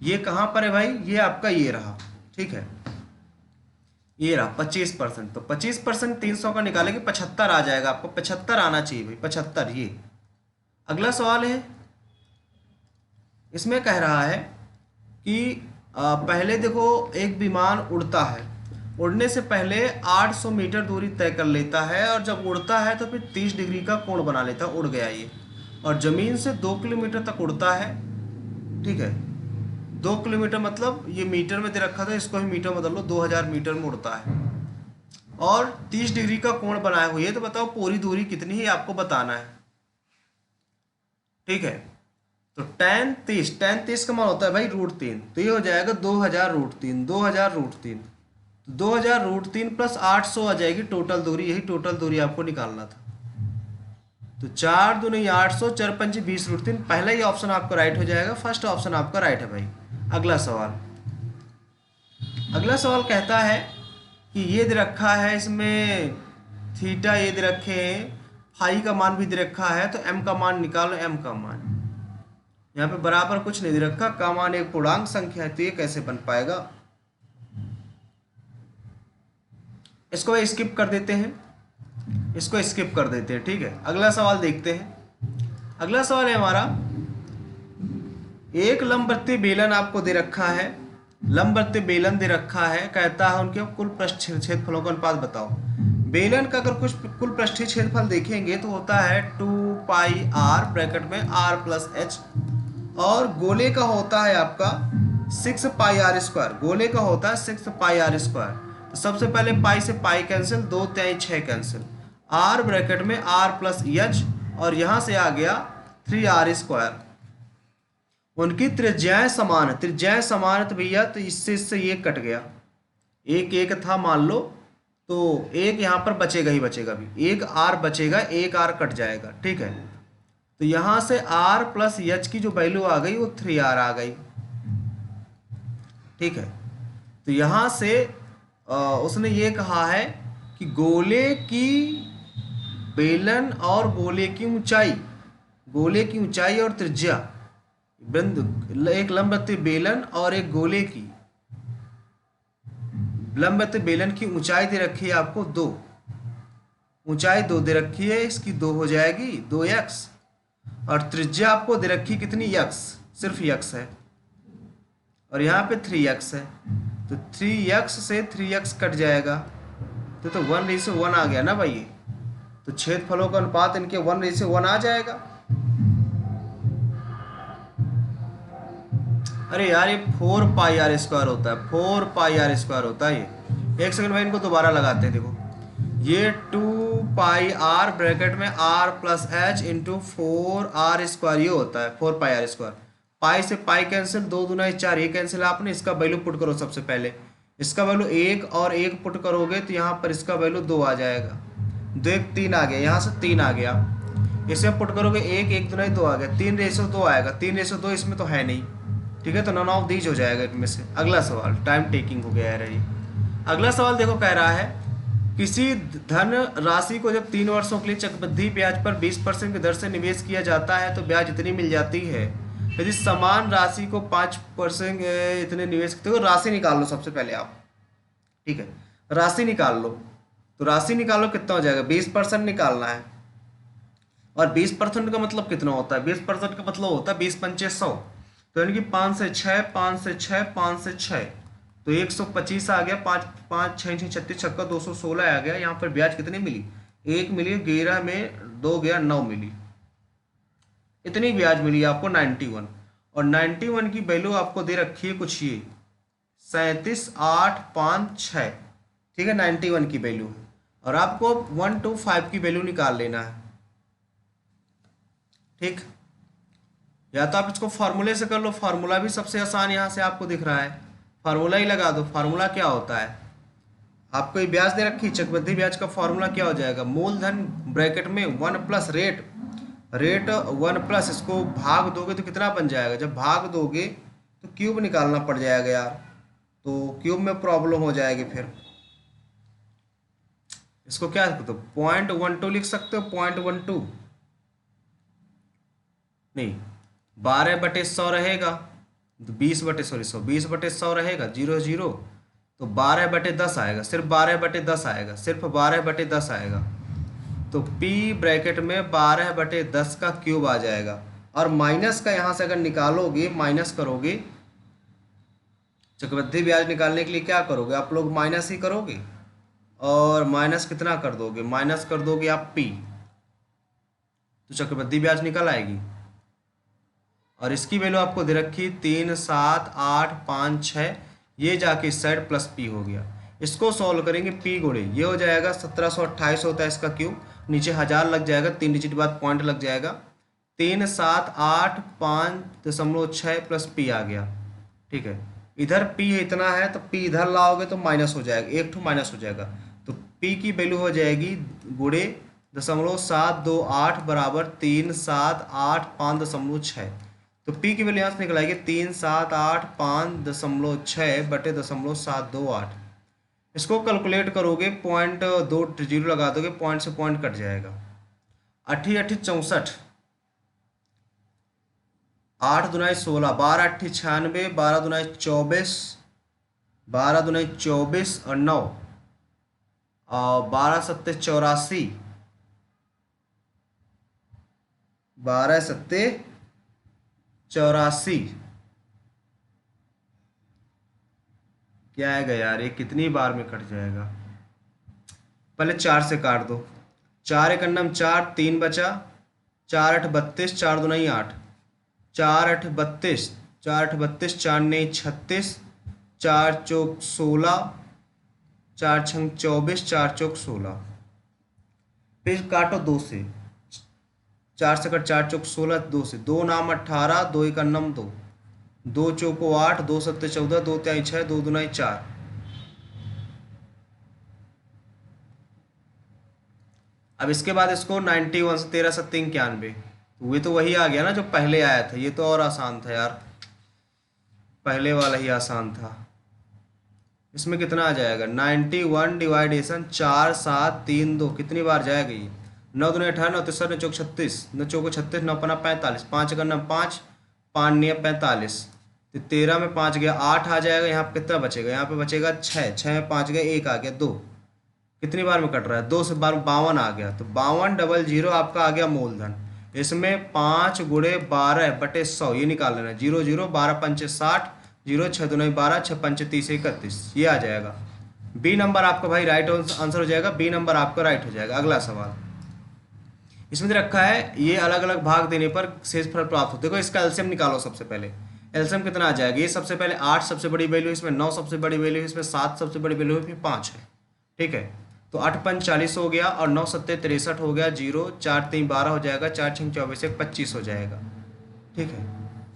ये कहाँ पर है भाई, ये आपका ये रहा, ठीक है, ये रहा 25%। तो 25% 300 का निकालेंगे 75 आ जाएगा, आपको 75 आना चाहिए भाई, 75 ये। अगला सवाल है, इसमें कह रहा है कि पहले देखो एक विमान उड़ता है, उड़ने से पहले 800 मीटर दूरी तय कर लेता है, और जब उड़ता है तो फिर 30 डिग्री का कोण बना लेता है, उड़ गया ये, और ज़मीन से 2 किलोमीटर तक उड़ता है, ठीक है। 2 किलोमीटर मतलब ये मीटर में दे रखा था, इसको ही मीटर बदल लो, 2000 मीटर में उड़ता है, और 30 डिग्री का कोण बनाए हुए, तो बताओ पूरी दूरी कितनी है आपको बताना है, ठीक है। तो tan 30 का मान होता है भाई √3, तो ये हो जाएगा 2000√3, 2000√3, तो 2000√3 प्लस 800 आ जाएगी टोटल दूरी, यही टोटल दूरी आपको निकालना था। तो 4 दूनी 800, 4 पंची 20√3, पहला ही ऑप्शन आपका राइट हो जाएगा, फर्स्ट ऑप्शन आपका राइट है भाई। अगला सवाल, अगला सवाल कहता है कि ये दे रखा है इसमें थीटा ये दे रखे हैं, फाई का मान भी दे रखा है, तो m का मान निकालो, m का मान यहाँ पे बराबर कुछ नहीं दे रखा, का मान एक पूर्णांक संख्या है, तो ये कैसे बन पाएगा। इसको स्किप कर देते हैं, इसको स्किप कर देते हैं, ठीक है। अगला सवाल देखते हैं। अगला सवाल है हमारा, एक लंबवृत्तीय बेलन आपको दे रखा है, लंबवृत्तीय बेलन दे रखा है, कहता है उनके कुल पृष्ठीय क्षेत्रफलों का अनुपात बताओ। बेलन का अगर कुछ कुल पृष्ठीय क्षेत्रफल देखेंगे तो होता है 2πr ब्रैकेट में r+h, और गोले का होता है आपका 6πr², गोले का होता है 6πr²। तो सबसे पहले पाई से pi cancel, 2 3 6 cancel, r bracket में r+h, और यहाँ से आ गया 3r²। उनकी त्रिज्याएं समान है, त्रिज्याएं समान है तो भैया तो इससे ये कट गया, एक एक था मान लो, तो एक यहाँ पर बचेगा ही बचेगा भी, एक r बचेगा, एक r कट जाएगा, ठीक है। तो यहाँ से r+h की जो वैल्यू आ गई वो 3r आ गई, ठीक है। तो यहाँ से उसने ये कहा है कि गोले की बेलन और गोले की ऊंचाई, गोले की ऊंचाई और त्रिज्या, एक लंबवृत्तीय बेलन और एक गोले की, लंबवृत्तीय बेलन की ऊंचाई दे रखी है आपको 2, ऊंचाई 2 दे रखी है, इसकी 2 हो जाएगी 2x, और त्रिज्या आपको दे रखी कितनी x, सिर्फ x है, और यहाँ पे 3x है, तो 3x से 3x कट जाएगा, तो 1:1 आ गया ना भाई। तो क्षेत्रफलों का अनुपात इनके 1:1 आ जाएगा। अरे यार ये 4πr² होता है, 4πr² होता है ये। एक सेकंड भाई इनको दोबारा लगाते हैं, देखो ये 2πr ब्रैकेट में r+h इंटू 4r² ये होता है 4πr²। पाई से पाई कैंसिल, 2 दूना 4, ये कैंसिल आपने, इसका वैल्यू पुट करो सबसे पहले, इसका वैल्यू 1 और 1 पुट करोगे तो यहाँ पर इसका वैल्यू 2 आ जाएगा, 2 1 3 आ गया, यहाँ से 3 आ गया, इसे पुट करोगे 1 1 दूना 2 आ गया, 3:2 आएगा, 3:2 इसमें तो है नहीं, ठीक है, तो नन ऑफ दीज हो जाएगा इनमें से। अगला सवाल, टाइम टेकिंग हो गया है रही। अगला सवाल देखो, कह रहा है किसी धन राशि को जब 3 वर्षों के लिए चक्रवृद्धि ब्याज पर 20% की दर से निवेश किया जाता है तो ब्याज इतनी मिल जाती है। यदि समान राशि को 5% इतने निवेश करते हो, राशि निकाल लो सबसे पहले आप, ठीक है, राशि निकाल लो, तो राशि निकालो कितना हो जाएगा, 20% निकालना है, और 20% का मतलब कितना होता है, 20% का मतलब होता है 20 पंचे 100, तो यानी कि 5 से 6, 5 से 6, 5 से 6, तो 125 आ गया, 5 5 6 6 36 छक्का 216 आ गया। यहाँ पर ब्याज कितनी मिली, 1 मिली, 11 में 2 गया 9 मिली, इतनी ब्याज मिली आपको 91, और 91 की वैल्यू आपको दे रखी है कुछ ये 37,856, ठीक है, 91 की वैल्यू है, और आपको 125 की वैल्यू निकाल लेना है, ठीक। या तो आप इसको फार्मूले से कर लो, फार्मूला भी सबसे आसान यहाँ से आपको दिख रहा है, फार्मूला ही लगा दो। फार्मूला क्या होता है, आपको ये ब्याज दे रखी, चक्रवृद्धि ब्याज का फार्मूला क्या हो जाएगा, मूलधन ब्रैकेट में 1 प्लस रेट, रेट 1 प्लस, इसको भाग दोगे तो कितना बन जाएगा, जब भाग दोगे तो क्यूब निकालना पड़ जाएगा यार, तो क्यूब में प्रॉब्लम हो जाएगी, फिर इसको क्या तो 0.12 लिख सकते हो, 0.12 नहीं, 12/100 रहेगा, 20/100 रहेगा, 0 0, तो 12/10 आएगा, सिर्फ 12/10 आएगा, सिर्फ 12/10 आएगा, तो P ब्रैकेट में 12/10 का क्यूब आ जाएगा, और माइनस का यहाँ से अगर निकालोगे, माइनस करोगे, चक्रवृद्धि ब्याज निकालने के लिए क्या करोगे आप लोग, माइनस ही करोगे, और माइनस कितना कर दोगे, माइनस कर दोगे आप P, तो चक्रवृद्धि ब्याज निकल आएगी, और इसकी वैल्यू आपको दे रखी 3 7 8 5 6, ये जाके इस साइड प्लस P हो गया। इसको सॉल्व करेंगे, P गुणे ये हो जाएगा 1728 होता है इसका क्यूब, नीचे 1000 लग जाएगा, 3 डिजिट बाद पॉइंट लग जाएगा, 3,7,8,5.6 प्लस पी आ गया। ठीक है, इधर पी इतना है तो पी इधर लाओगे तो माइनस हो जाएगा, एक ठो माइनस हो जाएगा, तो पी की वैल्यू हो जाएगी गुणे 0.728 बराबर 3,7,8,5.6। तो पी की वैल्यू यहाँ से निकल आएगी 3,7,8,5.6 बटे 0.728। इसको कैलकुलेट करोगे, 0.20 लगा दोगे, पॉइंट से पॉइंट कट जाएगा। 8 8 64, 8 दुनाई 16, 12 8 96, 12 दुनाई 24, 12 दुनाई 24 और 9 और 12 सत्ते 84, 12 सत्ते 84। क्या आएगा यार, ये कितनी बार में कट जाएगा? पहले 4 से काट दो, 4 एक अन्नम 4, 3 बचा, 4 8 32, 4 दुनाई 8, 4 8 32, 4 8 32, 4 नहीं 36, 4 चौक 16, 4 छंग 24, 4 चौक 16। फिर काटो 2 से, 4 से कट 4 चौक 16, 2 से 2 नाम 18, 2 एक अन्नम 2, 2 चौको 8, 2 सत्ते 14, 2 त्याई 6, 2 दुनाई 4। अब इसके बाद इसको 91 से 13 सत्ते 91, ये तो वही आ गया ना जो पहले आया था। ये तो और आसान था यार, पहले वाला ही आसान था। इसमें कितना आ जाएगा? 91 डिवाइडेशन 4 7 3 2, कितनी बार जाएगा ये? 9 दूनी 18, 9 3 9 चौक 36, 9 चौको 36, 9 पन्ना 45, 5 करना 5, 5 नहीं 45, तो 13 में 5 गया 8 आ जाएगा। यहाँ पे कितना बचेगा? यहाँ पे बचेगा 6, 6 में 5 गया 1 आ गया 2। कितनी बार में कट रहा है? 2 से बार 52 आ गया, तो 5200 आपका आ गया मूलधन। इसमें 5 गुणे 12 बटे 100 ये निकाल लेना, 0 0, 12 पंचे 60, 0 6 दूनी 12, 6 पंचे 30 31, ये आ जाएगा। बी नंबर आपका भाई राइट आंसर हो जाएगा, बी नंबर आपका राइट हो जाएगा। अगला सवाल इसमें रखा है, ये अलग अलग भाग देने पर शेषफल प्राप्त हो। देखो इसका एलसीएम निकालो। सबसे पहले एलसीएम कितना आ जाएगा? ये सबसे पहले 8 सबसे बड़ी वैल्यू, इसमें 9 सबसे बड़ी वैल्यू, इसमें 7 सबसे बड़ी वैल्यू, फिर 5 है। ठीक है, तो 8 5 40 हो गया और 9 7 63 हो गया, 0 4 3 12 हो जाएगा, 4 6 24 1 25 हो जाएगा। ठीक है,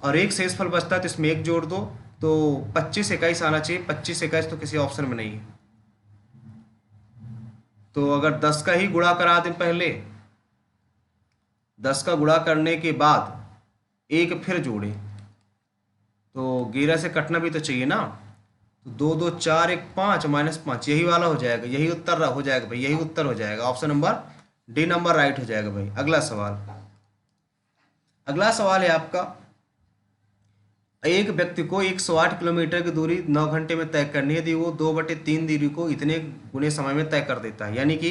और एक शेषफल बचता है तो इसमें एक जोड़ दो, तो 25 21 आना चाहिए। 25 21 तो किसी ऑप्शन में नहीं है, तो अगर 10 का ही गुणा करा दें, पहले 10 का गुणा करने के बाद एक फिर जोड़े, तो 11 से कटना भी तो चाहिए ना। तो 2 2 4 1 5 -5, यही वाला हो जाएगा, यही उत्तर हो जाएगा भाई, यही उत्तर हो जाएगा। Option number D number right हो जाएगा भाई। अगला सवाल, अगला सवाल है आपका, एक व्यक्ति को 108 किलोमीटर की दूरी 9 घंटे में तय करनी है, यदि वो 2/3 दूरी को इतने गुने समय में तय कर देता है। यानी कि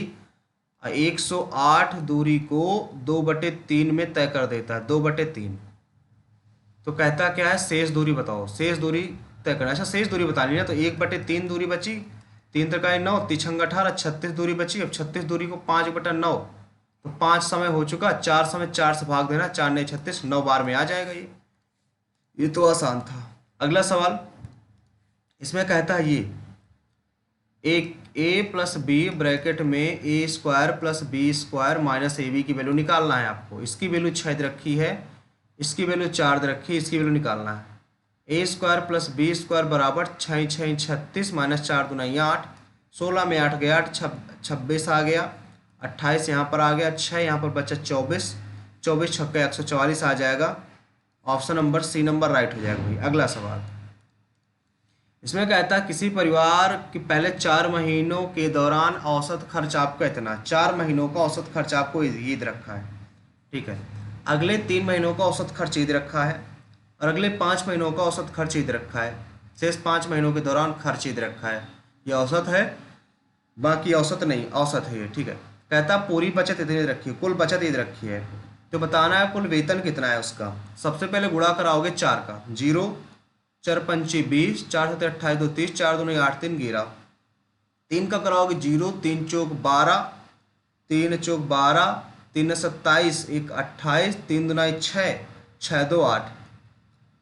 108 दूरी को 2/3 में तय कर देता है, 2/3। तो कहता क्या है? शेष दूरी बताओ, शेष दूरी तय करना। अच्छा, शेष दूरी बतानी है ना, तो 1/3 दूरी बची, 3 त्रिकाई 9, 3 18, 36 दूरी बची। अब 36 दूरी को 5/9, तो 5 समय हो चुका, 4 समय 4 से भाग देना, 4 नहीं 36, 9 बार में आ जाएगा ये तो आसान था। अगला सवाल इसमें कहता है, ये एक ए प्लस बी ब्रैकेट में A square plus B square minus A B की वैल्यू निकालना है आपको। इसकी वैल्यू 6 दे रखी है, इसकी वैल्यू 4 दे रखी है, इसकी वैल्यू निकालना है। ए स्क्वायर प्लस बी स्क्वायर बराबर 6 6 36 -4 दूनी 8, 16 में 8 गया 8, 26 आ गया, 28 यहाँ पर आ गया, 6 यहाँ पर बचा 24, 24 छक्का 144 आ जाएगा। Option number C number right हो जाएगा भाई। अगला सवाल इसमें कहता है, किसी परिवार के पहले 4 महीनों के दौरान औसत खर्च आपका इतना। 4 महीनों का औसत खर्च आपको ईद रखा है। ठीक है, अगले 3 महीनों का औसत खर्च ईद रखा है, और अगले 5 महीनों का औसत खर्च ईद रखा है। शेष 5 महीनों के दौरान खर्च ईद रखा है। ये औसत है, बाकी औसत नहीं, औसत है ये। ठीक है, कहता पूरी बचत इतनी रखी है, कुल बचत ईद रखी है, तो बताना है कुल वेतन कितना है उसका। सबसे पहले गुणा कराओगे 4 का, 0 4 पंची 20, 4 7 28 2 30, 4 दूनी 8 3 11, 3 का कराओगे 0, 3 चौक 12, 3 चौक 12, 3 27 1 28, 3 दूनी 6, 6 2 8।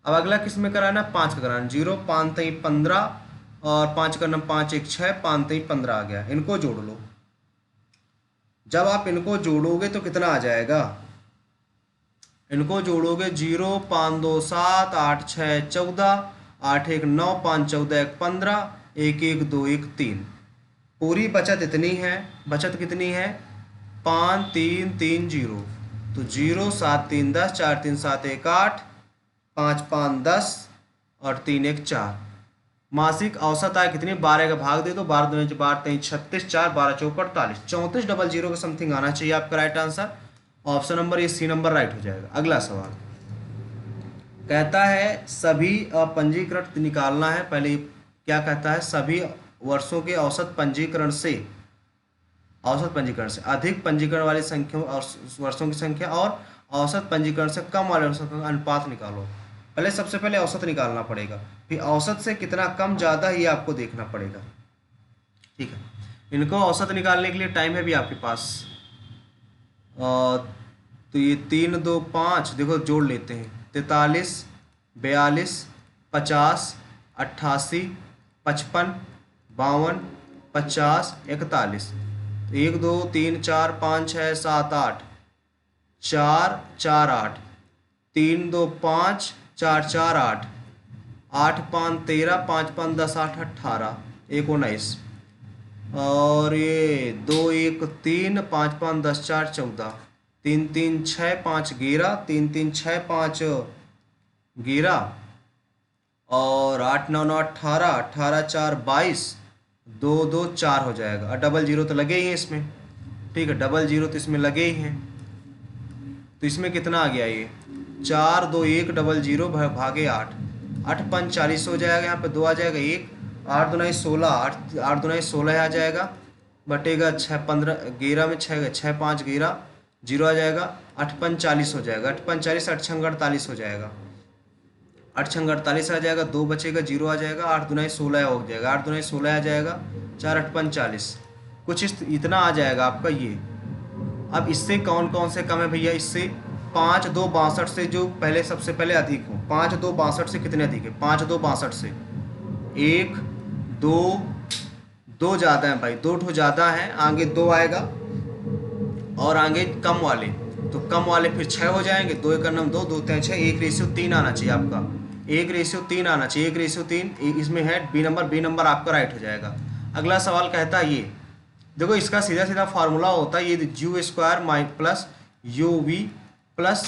अब अगला किस में कराना है? 5 का कराना, 0 5 3 15 और 5 का 5 1 6, 5 3 15 आ गया। इनको जोड़ लो, जब आप इनको जोड़ोगे तो कितना आ जाएगा? इनको जोड़ोगे 0 5 2 7 8 6 14 8 1 9 5 14 1 15 1 1 2 1 3। पूरी बचत इतनी है। बचत कितनी है? 5 3 3 0। तो 0 7 3 10 4 3 7 1 8 5 5 10 और 3 1 4। मासिक औसत आय कितनी? 12 का भाग दे दो, 12 दूनी 12 3 36 4 12 चौक 48 3400 के समथिंग आना चाहिए आपका राइट आंसर। ऑप्शन नंबर ये सी नंबर राइट हो जाएगा। अगला सवाल कहता है सभी पंजीकृत निकालना है। पहले क्या कहता है? सभी वर्षों के औसत पंजीकरण से अधिक पंजीकरण वाली संख्या और वर्षों की संख्या और औसत पंजीकरण से कम वाले वर्षों का अनुपात निकालो। पहले सबसे पहले औसत निकालना पड़ेगा, फिर औसत से कितना कम ज़्यादा ये आपको देखना पड़ेगा। ठीक है, इनको औसत निकालने के लिए टाइम है भी आपके पास। तो ये 3 2 5 देखो जोड़ लेते हैं। 43 42 50 88 55 52 50 41। 1 2 3 4 5 6 7 8 4 4 8 3 2 5 4 4 8 8 5 13 5 5 10 8 18 1 19 और ये 2 1 3 5 5 10 4 14 3 3 6 5 11 3 3 6 5 11 और 8 9 9 18 18 4 22 2 2 4 हो जाएगा। और डबल जीरो तो लगे ही हैं इसमें। ठीक है, डबल जीरो तो इसमें लगे ही हैं। तो इसमें कितना आ गया? ये 4 2 1 डबल जीरो भागे 8 8 5 40 हो जाएगा। यहाँ पे 2 आ जाएगा 1 8 2 16 8 2 16 आ जाएगा बटेगा 6 15 11 में 6 6 5 11 जीरो आ जाएगा। 8 5 40 हो जाएगा। 8 5 40 8 6 48 हो जाएगा। 8 6 48 आ जाएगा। 2 बचेगा, जीरो आ जाएगा। 8 2 16 हो जाएगा। 8 2 16 आ जाएगा। 4 8 5 40 कुछ इतना आ जाएगा आपका ये। अब इससे कौन कौन से कम है भैया? इससे 5 2 62 से जो पहले सबसे पहले अधिक हो। 5 2 62 से कितने अधिक है? 5 2 62 से 1 2 2 ज़्यादा है भाई, 2 ठो ज़्यादा है। आगे 2 आएगा और आगे कम वाले, तो कम वाले फिर 6 हो जाएंगे। 2 1 9 2 2 3 6 1 रेशियो 3 आना चाहिए आपका। 1 रेशियो 3 आना चाहिए। 1 रेशियो 3 इसमें है बी नंबर आपका राइट हो जाएगा। अगला सवाल कहता है ये देखो, इसका सीधा सीधा फार्मूला होता है ये U square plus U V plus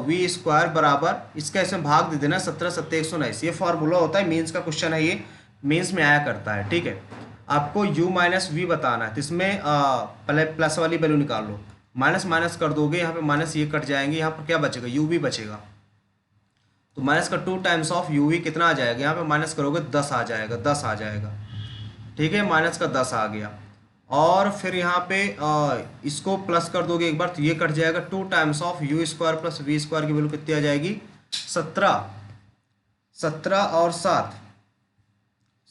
V square बराबर इसका इसमें भाग दे देना 17 7 119। ये फार्मूला होता है, मेंस का क्वेश्चन है ये, मेंस में आया करता है। ठीक है, आपको u माइनस वी बताना है। तो इसमें पहले प्लस वाली वैल्यू निकाल लो। माइनस माइनस कर दोगे, यहाँ पे माइनस ये कट जाएंगे। यहाँ पर क्या बचेगा? u भी बचेगा। तो माइनस का 2 टाइम्स ऑफ u वी कितना आ जाएगा? यहाँ पे माइनस करोगे 10 आ जाएगा। 10 आ जाएगा। ठीक है, माइनस का 10 आ गया। और फिर यहाँ पे इसको प्लस कर दोगे एक बार तो ये कट जाएगा। 2 times of U square plus V square की वैल्यू कितनी आ जाएगी? 17 17 और 7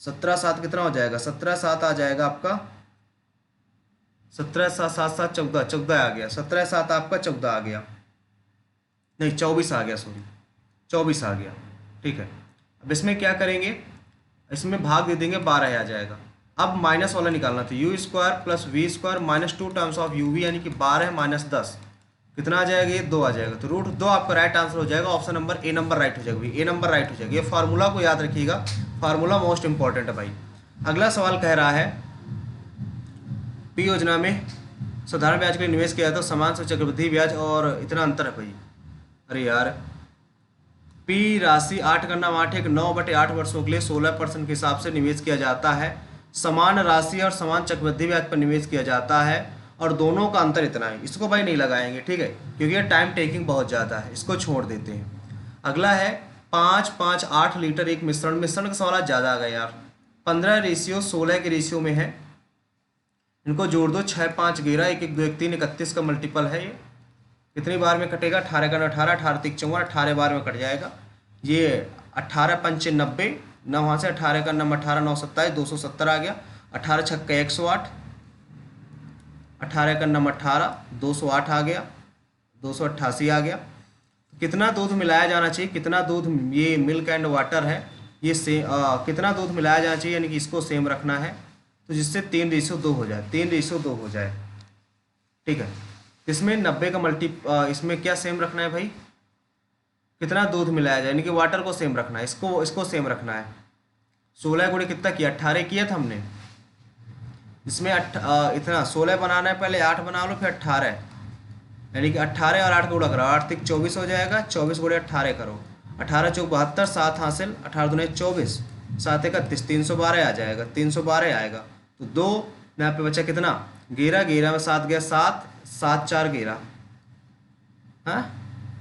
17 7 कितना हो जाएगा? 17 7 आ जाएगा आपका 17 7 7 7 14 14 आ गया। 17 7 आपका 14 आ गया, नहीं 24 आ गया, सॉरी 24 आ गया। ठीक है, अब इसमें क्या करेंगे? इसमें भाग दे देंगे, 12 आ जाएगा। अब माइनस वाला निकालना था। U square plus V square minus 2 times of U V यानी कि 12 माइनस 10 कितना आ जाएगा? ये 2 आ जाएगा। तो रूट 2 आपका राइट आंसर हो जाएगा। Option number A number right हो जाएगा। ए नंबर राइट हो जाएगा। ये फार्मूला को याद रखिएगा, फार्मूला मोस्ट इंपॉर्टेंट है भाई। अगला सवाल कह रहा है पी योजना में साधारण ब्याज के लिए निवेश किया था समान से चक्रवृद्धि ब्याज और इतना अंतर है भाई। अरे यार, पी राशि 8 का नाम 8 1 9/8 वर्षों के लिए 16% के हिसाब से निवेश किया जाता है। समान राशि और समान चक्रवृद्धि ब्याज पर निवेश किया जाता है और दोनों का अंतर इतना है। इसको भाई नहीं लगाएंगे, ठीक है, क्योंकि ये टाइम टेकिंग बहुत ज़्यादा है, इसको छोड़ देते हैं। अगला है 5 5 8 लीटर एक मिश्रण का सवाल ज़्यादा आ गया यार। 15 रेशियो 16 के रेशियो में है। इनको जोड़ दो, 6 5 11 1 1 2 1 3 31 का मल्टीपल है। ये कितनी बार में कटेगा? 18 का 18 18 3 54 18 बार में कट जाएगा। ये 18 5 90 9 वहाँ से 18 का नंबर 18 9 27 270 आ गया। 18 छक्का 108 18 का नंबर 18 208 आ गया। 288 आ गया। कितना दूध मिलाया जाना चाहिए? कितना दूध, ये मिल्क एंड वाटर है, ये कितना दूध मिलाया जाना चाहिए यानी कि इसको सेम रखना है, तो जिससे 3:2 हो जाए। 3:2 हो जाए। ठीक है, इसमें 90 का इसमें क्या सेम रखना है भाई? कितना दूध मिलाया जाए, यानी कि वाटर को सेम रखना है, इसको सेम रखना है। 16 गुणे कितना किया, 18 किया था हमने। इसमें इतना 16 बनाना है, पहले 8 बना लो फिर 18, यानी कि 18 और 8 को गुणा करो, 8 तिक 24 हो जाएगा, 24 गुणे 18 करो, 18 चौक 72, 7 हासिल, 18 दूने 24, 7 31, 312 आ जाएगा, 312 आएगा। तो 2 यहाँ पे बचा कितना, 11, 11 में 7 गया 7, 7 4 11, हाँ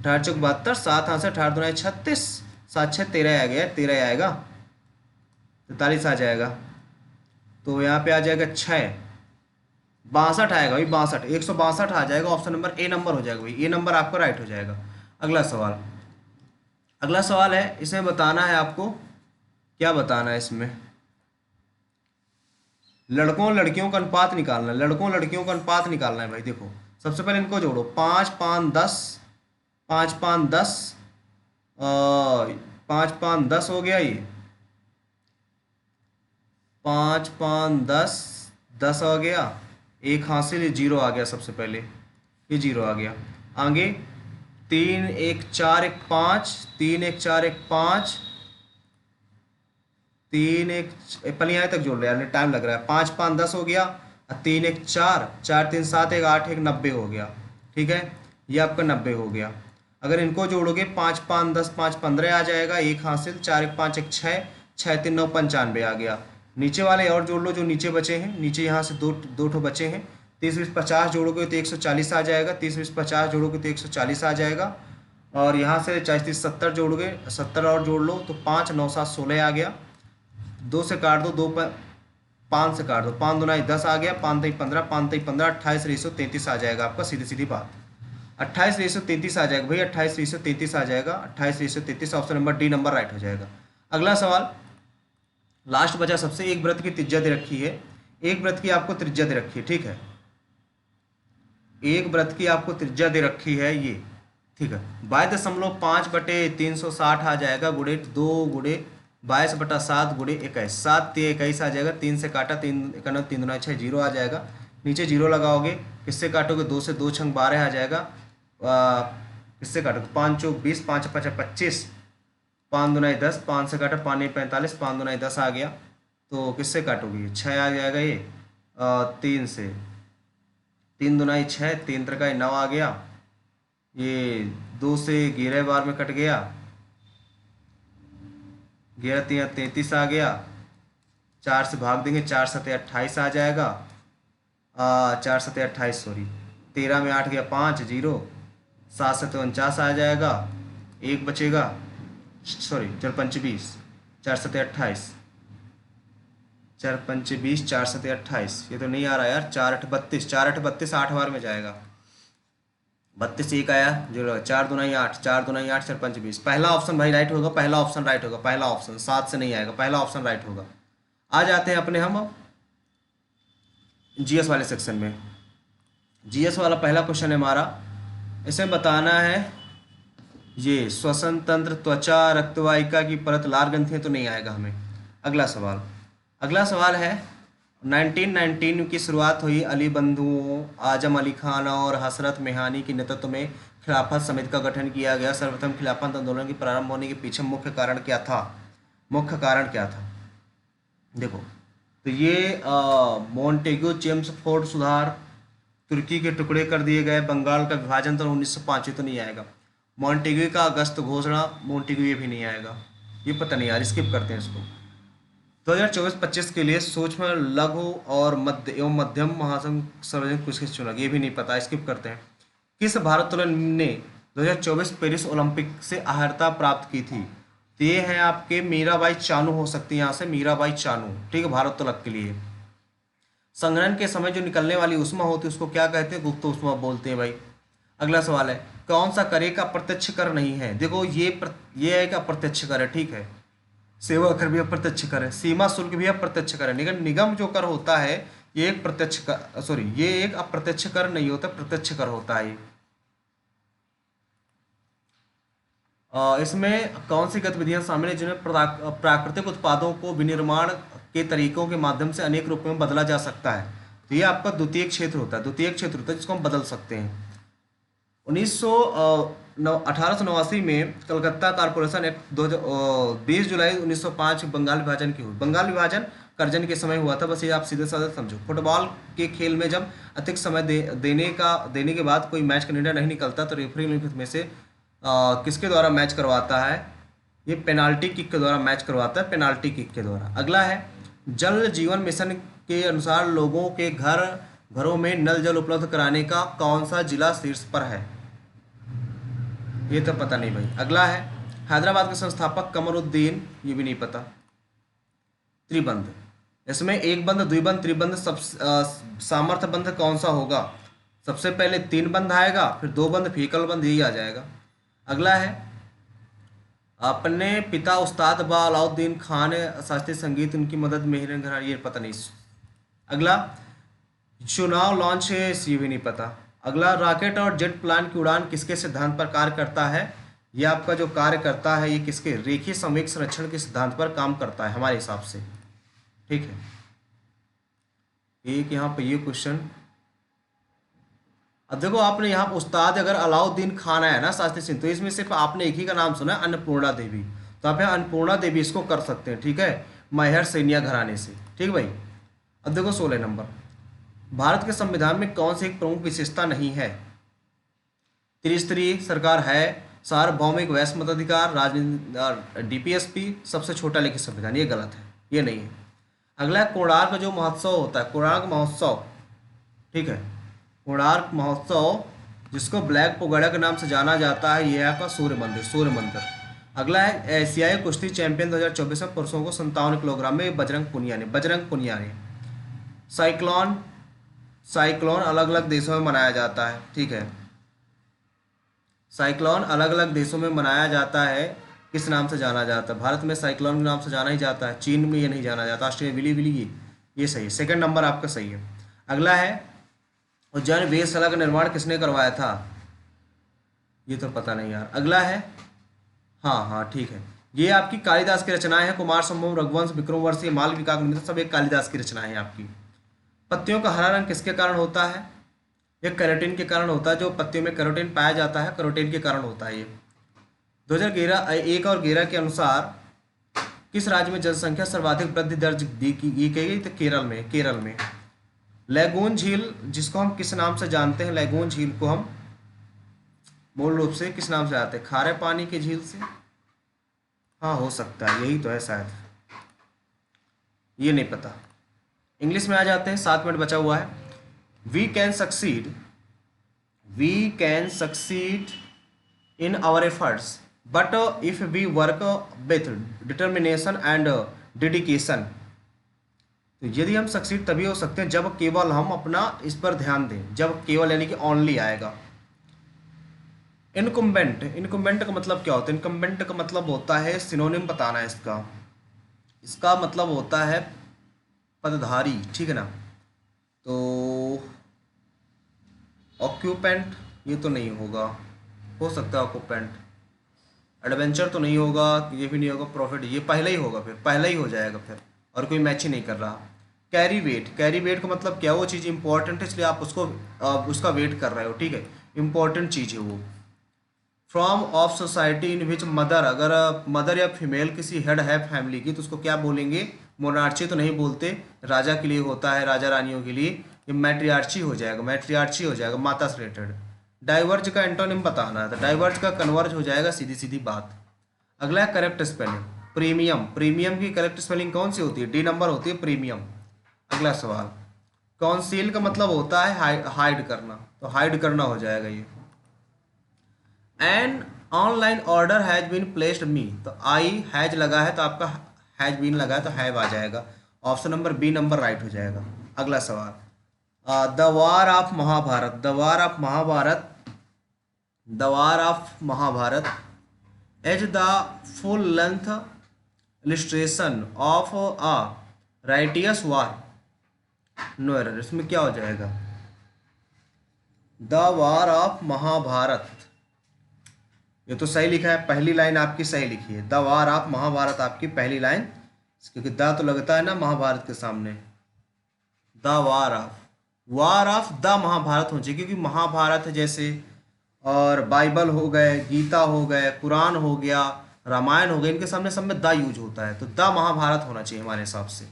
18 चौक 72, 7 हासिल, 18 दूने 36, 7 6 13 आ गया, 13 आएगा, 43 आ जाएगा। तो यहाँ पे आ जाएगा 6, 62 आएगा भाई, 62, 162 आ जाएगा। ऑप्शन नंबर ए नंबर हो जाएगा भाई, ए नंबर आपका राइट हो जाएगा। अगला सवाल, अगला सवाल है, इसमें बताना है आपको, क्या बताना है इसमें, लड़कों लड़कियों का अनुपात निकालना है, लड़कों लड़कियों का अनुपात निकालना है भाई। देखो सबसे पहले इनको जोड़ो, 5 5 10, 5 5 10, 5 5 10 हो गया, ये 5 5 10, 10 आ गया, एक हासिल, ये 0 आ गया, सबसे पहले ये 0 आ गया। आगे 3 1 4 1 5, 3 1 4 1 5, 3 1 पहले यहाँ तक जोड़ रहे यार, टाइम लग रहा है। 5 5 10 हो गया, 3 1 4, 4 3 7 1 8 1 90 हो गया, ठीक है, ये आपका 90 हो गया। अगर इनको जोड़ोगे 5 5 10 5 15 आ जाएगा, एक हासिल, 4 1 5 1 6, 6 3 9 95 आ गया। नीचे वाले और जोड़ लो जो नीचे बचे हैं, नीचे यहाँ से दो ठो बचे हैं, 30 20 50 जोड़ोगे तो 140 आ जाएगा, 30 20 50 जोड़ोगे तो 140 आ जाएगा। और यहाँ से 40 30 70 जोड़ोगे, 70 और जोड़ लो तो 5 9 7 16 आ गया, 2 से काट दो, 2 5 से काट दो, 5 2 10 आ गया, 5 3 15, 5 3 15, 28 रेशो 33 आ जाएगा आपका, सीधी सीधी बात, 28 रेशो 33 आ जाएगा भाई, 28 रेशो 33 आ जाएगा, 28 ratio 33, option number D number right हो जाएगा। अगला सवाल, लास्ट बचा सबसे, एक वृत्त की त्रिज्या दे रखी है, एक वृत्त की आपको त्रिज्या दे रखी है, ठीक है, एक वृत्त की आपको त्रिज्या दे रखी है ये, ठीक है, 22.5/360 आ जाएगा, गुणे 2 गुणे 22/7 गुणे 21, 7 3 21 आ जाएगा, 3 से काटा, 3 1 3 2 6 0 आ जाएगा, नीचे 0 लगाओगे, किससे काटोगे, 2 से 2 छंग 12 आ जाएगा, किससे काटोगे, 5 चौक 20, 5 5 25, 5 2 10, 5 से काटा, 5 45, 5 2 10 आ गया, तो किससे काटोगे, 6 आ जाएगा ये, 3 से, 3 2 6, 3 3 9 आ गया, ये 2 से 11 बार में कट गया, 11 3 33 आ गया, 4 से भाग देंगे, 4 7 28 आ जाएगा, 4 7 28 सॉरी, 13 में 8 गया 5 0, 7 7 49 आ जाएगा, एक बचेगा, सॉरी 4 5 20, 4 7 28, 4 5 20, 4 7 28, ये तो नहीं आ रहा यार, 4 8 32, 4 8 32 8 बार में जाएगा, 32 एक आया, जो 4 2 8, 4 2 8, 4 5 20, पहला ऑप्शन भाई राइट होगा, पहला ऑप्शन राइट होगा, पहला ऑप्शन 7 से नहीं आएगा, पहला ऑप्शन राइट होगा। आ जाते हैं अपने हम जीएस वाले सेक्शन में। जीएस वाला पहला क्वेश्चन है हमारा, इसमें बताना है ये श्वसन तंत्र, त्वचा, रक्तवाहिका की परत, लार ग्रंथियां तो नहीं आएगा हमें। अगला सवाल, अगला सवाल है, 1919 की शुरुआत हुई, अली बंधुओं, आजम अली खान और हसरत मेहानी के नेतृत्व में खिलाफत समिति का गठन किया गया। सर्वप्रथम खिलाफत आंदोलन की प्रारंभ होने के पीछे मुख्य कारण क्या था, मुख्य कारण क्या था, देखो तो ये मॉन्टेग्यू चेम्सफोर्ड सुधार, तुर्की के टुकड़े कर दिए गए, बंगाल का विभाजन तो 1905 तो नहीं आएगा, मॉन्टेग्यू का अगस्त घोषणा, मॉन्टेग्यू ये भी नहीं आएगा, ये पता नहीं यार, स्किप करते हैं इसको। 2024-25 के लिए सूक्ष्म लघु और मध्य एवं मध्यम महासंघ सार्वजनिक पुरस्कार चुना, ये भी नहीं पता, स्किप करते हैं। किस भारोत्तोलन ने 2024 पेरिस ओलंपिक से अर्हता प्राप्त की थी, तो ये है आपके मीराबाई चानू हो सकती है, यहाँ से मीराबाई चानू, ठीक है, भारोत्तोलक के लिए। संग्रहण के समय जो निकलने वाली उष्मा होती है उसको क्या कहते हैं, गुप्त उष्मा बोलते हैं भाई। अगला सवाल है, कौन सा करे का अप्रत्यक्ष कर नहीं है, देखो ये एक अप्रत्यक्ष कर है, ठीक है, सेवा कर भी अप्रत्यक्ष कर है, सीमा शुल्क भी अप्रत्यक्ष कर है, निगम निगम जो कर होता है ये एक प्रत्यक्ष कर, सॉरी ये एक अप्रत्यक्ष कर नहीं होता, प्रत्यक्ष कर होता है। इसमें कौन सी गतिविधियां शामिल है जिन्हें प्राकृतिक उत्पादों को विनिर्माण के तरीकों के माध्यम से अनेक रूपों में बदला जा सकता है, तो ये आपका द्वितीय क्षेत्र होता है, द्वितीय क्षेत्र होता है जिसको हम बदल सकते हैं। 1889 में कलकत्ता कॉरपोरेशन एक्ट 20 जुलाई 1905 बंगाल विभाजन की हुई। बंगाल विभाजन करजन के समय हुआ था, बस ये आप सीधे साधे समझो। फुटबॉल के खेल में जब अधिक समय देने के बाद कोई मैच का निर्णय नहीं निकलता तो रेफरी में से किसके द्वारा मैच करवाता है? ये पेनाल्टी किक के द्वारा मैच करवाता है, पेनाल्टी किक के द्वारा। अगला है जल जीवन मिशन के अनुसार लोगों के घरों में नल जल उपलब्ध कराने का कौन सा जिला शीर्ष पर है? ये तो पता नहीं भाई। अगला है हैदराबाद के संस्थापक कमरुद्दीन, ये भी नहीं पता। त्रिबंध, इसमें एक बंध, द्विबंध, त्रिबंध, सब सामर्थ्य बंध कौन सा होगा? सबसे पहले 3 बंध आएगा, फिर 2 बंध, फिर एकल बंध, यही आ जाएगा। अगला है अपने पिता उस्ताद बा अलाउद्दीन खान शास्त्रीय संगीत उनकी मदद में हिरन घराना, ये पता नहीं। अगला चुनाव लॉन्च है, ये भी नहीं पता। अगला रॉकेट और जेट प्लान की उड़ान किसके सिद्धांत पर कार्य करता है? ये आपका जो कार्य करता है ये किसके? रेखीय संवेग संरक्षण के सिद्धांत पर काम करता है हमारे हिसाब से, ठीक है। एक यहाँ पे ये क्वेश्चन, अब देखो आपने यहाँ पर उस्ताद अगर अलाउद्दीन खान है ना शास्त्रीय सिंह, तो इसमें सिर्फ आपने एक ही का नाम सुना है, अन्नपूर्णा देवी, तो आप यहाँ अन्नपूर्णा देवी इसको कर सकते हैं, ठीक है, मैहर सैनिया घराने से, ठीक भाई। अब देखो 16 नंबर, भारत के संविधान में कौन सी एक प्रमुख विशेषता नहीं है? त्रिस्तरीय सरकार है, सार्वभौमिक वैश्य मताधिकार, राजनीति, डीपीएसपी, सबसे छोटा लिखित संविधान, ये गलत है, ये नहीं है। अगला है कोणार्क का जो महोत्सव होता है, कोणार्क महोत्सव, ठीक है, कोणार्क महोत्सव जिसको ब्लैक पगोड़ा के नाम से जाना जाता है, ये आपका सूर्य मंदिर, सूर्य मंदिर। अगला है एशियाई कुश्ती चैंपियन 2024 में पुरुषों को 57 किलोग्राम में बजरंग पुनिया ने। साइक्लोन अलग अलग देशों में मनाया जाता है, ठीक है, साइक्लोन अलग अलग देशों में मनाया जाता है, किस नाम से जाना जाता है? भारत में साइक्लोन के नाम से जाना ही जाता है, चीन में ये नहीं जाना जाता, ऑस्ट्रेलिया विली विली, ये सही है, सेकंड नंबर आपका सही है। अगला है उज्जैन वेधशाला का निर्माण किसने करवाया था? ये तो पता नहीं यार। अगला है, हाँ ठीक है, ये आपकी कालिदास की रचनाएं हैं, कुमार संभव, रघुवंश, विक्रमोर्वशी, मालविका, सब एक कालिदास की रचनाएं हैं आपकी। पत्तियों का हरा रंग किसके कारण होता है? ये कैरोटीन के कारण होता है, जो पत्तियों में कैरोटीन पाया जाता है, कैरोटीन के कारण होता है ये। 2011 और 11 के अनुसार किस राज्य में जनसंख्या सर्वाधिक वृद्धि दर्ज की गई? तो केरल में। लैगून झील जिसको हम किस नाम से जानते हैं? लैगून झील को हम मूल रूप से किस नाम से आते हैं? खारे पानी की झील से, हाँ हो सकता है, यही तो है शायद, ये नहीं पता। इंग्लिश में आ जाते हैं, 7 मिनट बचा हुआ है। We can succeed in our efforts but if we work with determination and dedication. तो यदि हम सक्सीड तभी हो सकते हैं जब केवल हम अपना इस पर ध्यान दें, जब केवल यानी कि ओनली आएगा। इनकम्बेंट का मतलब क्या होता है? इनकम्बेंट का मतलब होता है, सिनोनिम बताना है इसका मतलब होता है पदधारी, ठीक है ना। तो ऑक्यूपेंट ये तो नहीं होगा, हो सकता है ऑक्यूपेंट। एडवेंचर तो नहीं होगा, ये भी नहीं होगा। प्रॉफिट ये पहले ही होगा, फिर पहले ही हो जाएगा फिर, और कोई मैच ही नहीं कर रहा। कैरी वेट का मतलब क्या? वो चीज़ इंपॉर्टेंट है इसलिए आप उसका वेट कर रहे हो, ठीक है, इंपॉर्टेंट चीज़ है वो। From of society in which mother, अगर मदर या फीमेल किसी हेड है फैमिली की तो उसको क्या बोलेंगे? मोनार्ची तो नहीं बोलते, राजा के लिए होता है, राजा रानियों के लिए ये मैट्रियार्ची हो जाएगा, माता से रिलेटेड। डाइवर्ज का एंटोनिम बताना है, तो डाइवर्ज का कन्वर्ज हो जाएगा, सीधी सीधी बात। अगला है करेक्ट स्पेलिंग, प्रीमियम की करेक्ट स्पेलिंग कौन सी होती है? डी नंबर होती है प्रीमियम। अगला सवाल, कॉन्सील का मतलब होता है हाइड करना, तो हाइड करना हो जाएगा ये। An online order has been placed me, तो आई हैज लगा है तो आपका हैज बीन लगा है तो हैव आ जाएगा, option number B number right हो जाएगा। अगला सवाल, the war of Mahabharat as the full length illustration of a righteous war. No error, इसमें क्या हो जाएगा? द वार ऑफ महाभारत, ये तो सही लिखा है, पहली लाइन आपकी सही लिखी है, द वार ऑफ महाभारत आपकी पहली लाइन, क्योंकि द तो लगता है ना महाभारत के सामने। The war of the Mahabharat हो चाहिए, क्योंकि महाभारत जैसे और बाइबल हो गए, गीता हो गए, कुरान हो गया, रामायण हो गया, इनके सामने सब में द यूज होता है, तो द महाभारत होना चाहिए हमारे हिसाब से।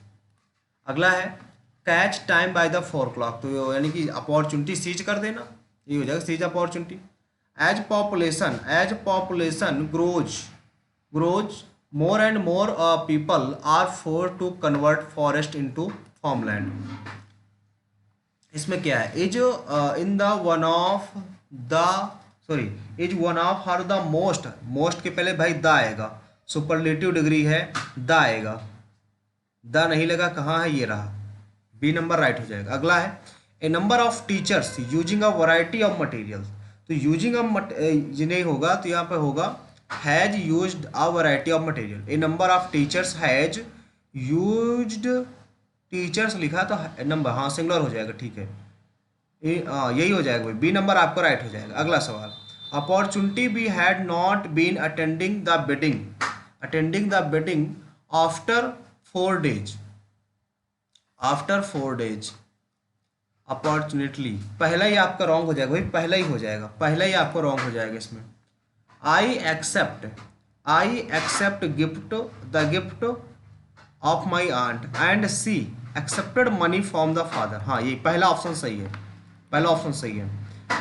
अगला है catch time by the 4 o'clock, तो यानी कि अपॉर्चुनिटी सीज कर देना, ये हो जाएगा seize opportunity. As population grows more and more people are force to convert forest into farmland. इसमें क्या है, is in the one of the sorry is one of her the most, most के पहले भाई द आएगा, superlative degree है, the आएगा, the नहीं लगा, कहाँ है, ये रहा, बी नंबर राइट हो जाएगा। अगला है a number of teachers using a variety of material, तो यूजिंग ये नहीं होगा, तो यहाँ पे होगा has used a variety of material. A number of teachers has used, teachers लिखा तो नंबर, हाँ सिंगुलर हो जाएगा, ठीक है, यही हो जाएगा भाई, बी नंबर आपका राइट हो जाएगा। अगला सवाल, opportunity we had not been attending the betting after 4 days, after 4 days opportunately, पहला ही आपका रॉन्ग हो जाएगा भाई, पहला ही हो जाएगा, पहला ही आपको रॉन्ग हो जाएगा इसमें। I accept the gift of my aunt and she accepted money from the father, हाँ ये पहला ऑप्शन सही है, पहला ऑप्शन सही है।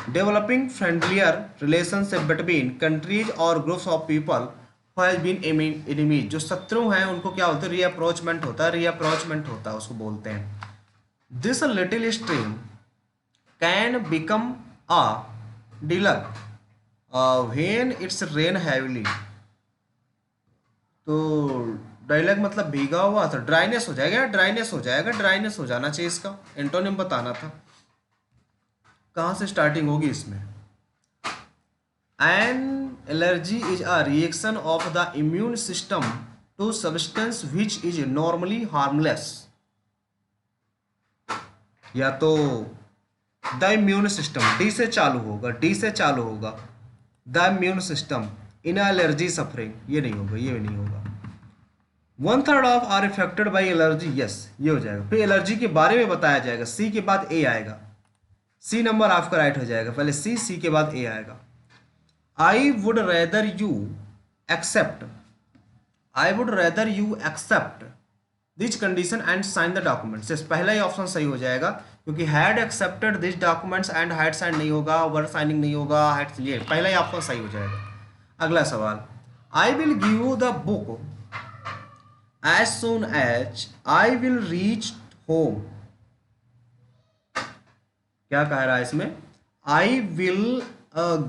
Developing friendlier relationship between countries और groups of people who has been enemies, जो शत्रु हैं उनको क्या होता है, रीअप्रोचमेंट होता है, रीअप्रोचमेंट होता है उसको बोलते हैं। This little stream can become a deluge when it's rain heavily, तो डायलॉग मतलब भीगा हुआ, तो ड्राइनेस हो जाएगा, ड्राइनेस हो जाएगा, ड्राइनेस हो जाना चाहिए, इसका एंटोनिम बताना था। कहाँ से स्टार्टिंग होगी इसमें, an allergy is a reaction of the immune system to substance which is normally harmless, या तो द इम्यून सिस्टम डी से चालू होगा, डी से चालू होगा, the immune system in allergy suffering, ये नहीं होगा, ये नहीं होगा। 1/3 of are affected by allergy, yes ये हो जाएगा, फिर एलर्जी के बारे में बताया जाएगा, सी के बाद ए आएगा, सी नंबर आपका राइट हो जाएगा, पहले सी के बाद ए आएगा। I would rather you accept this condition and sign the documents, पहला ही ऑप्शन सही हो जाएगा, क्योंकि had accepted this documents and had sign नहीं होगा, वर साइनिंग नहीं होगा, हैड, ये पहला ही ऑप्शन सही हो जाएगा। अगला सवाल, I will give you the book as soon as I will reach home, क्या कह रहा है इसमें, I will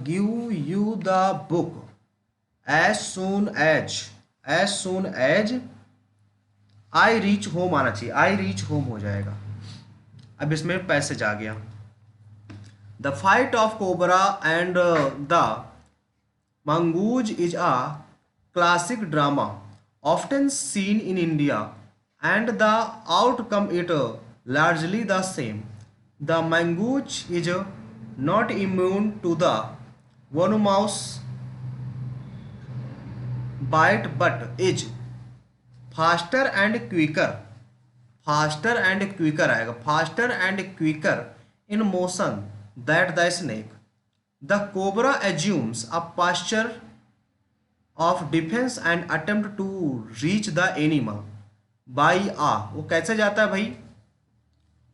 give you the book as soon as I reach home आना चाहिए, आई रीच होम हो जाएगा। अब इसमें पैसेज आ गया, the fight of cobra and the mongoose is a classic drama often seen in India and the outcome is largely the same. The mongoose is not immune to the one mouse bite but is faster and quicker आएगा, faster and quicker in motion that the snake. The cobra assumes a posture of defense and attempt to reach the animal by a, वो कैसे जाता है भाई,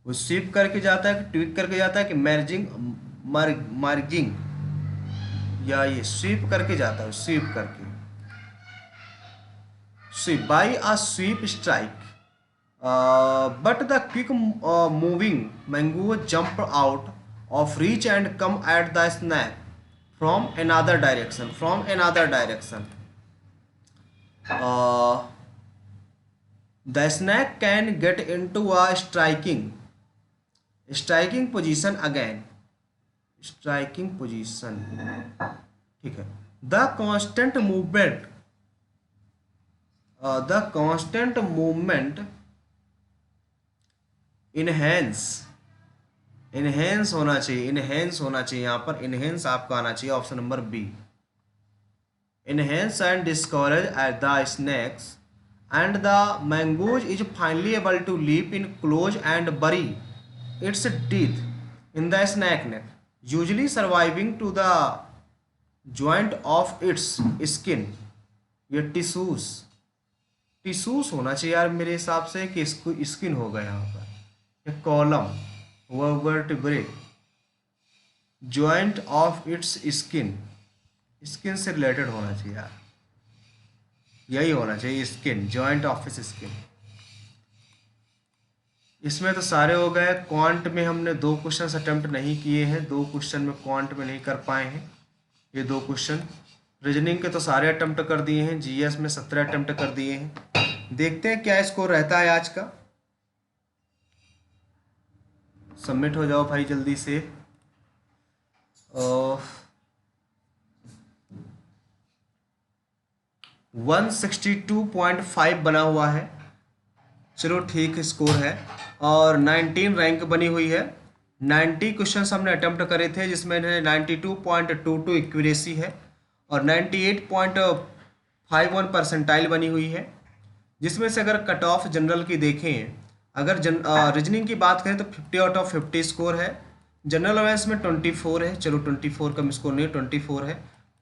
वो SVEEP करके जाता है, ट्विक करके जाता है, कि मार्जिंग, या ये स्वीप करके जाता है, स्वीप करके, sweep by a sweep strike, but the quick moving mango jump out of reach and come at the snack from another direction, the snake can get into a striking position again, ठीक है। the constant movement enhance होना चाहिए, यहाँ पर enhance आपका आना चाहिए, option number B, enhance and discourage at the snakes and the mongoose is finally able to leap in close and bury its teeth in the snake neck, usually surviving to the joint of its skin, ये tissues होना चाहिए यार मेरे हिसाब से, कि इसको skin होगा यहाँ पर। ये column vertebrae, joint of its skin, skin से रिलेटेड होना चाहिए यार, यही होना चाहिए, skin, joint of its skin. इसमें तो सारे हो गए। क्वांट में हमने 2 क्वेश्चन अटेम्प्ट नहीं किए हैं, 2 क्वेश्चन में क्वांट में नहीं कर पाए हैं, ये 2 क्वेश्चन। रीजनिंग के तो सारे अटेम्प्ट कर दिए हैं, जीएस में 17 अटेम्प्ट कर दिए हैं। देखते हैं क्या स्कोर रहता है आज का। सबमिट हो जाओ भाई जल्दी से। 162.5 बना हुआ है, चलो ठीक स्कोर है। और 19 रैंक बनी हुई है। 90 क्वेश्चंस हमने अटेम्प्ट करे थे, जिसमें 92.22 एक्यूरेसी है और 98.51 परसेंटाइल बनी हुई है। जिसमें से अगर कट ऑफ जनरल की देखें, अगर रीजनिंग की बात करें तो 50 आउट ऑफ 50 स्कोर है। जनरल अवेयरनेस में 24 है, चलो 24 कम स्कोर नहीं, 24 है।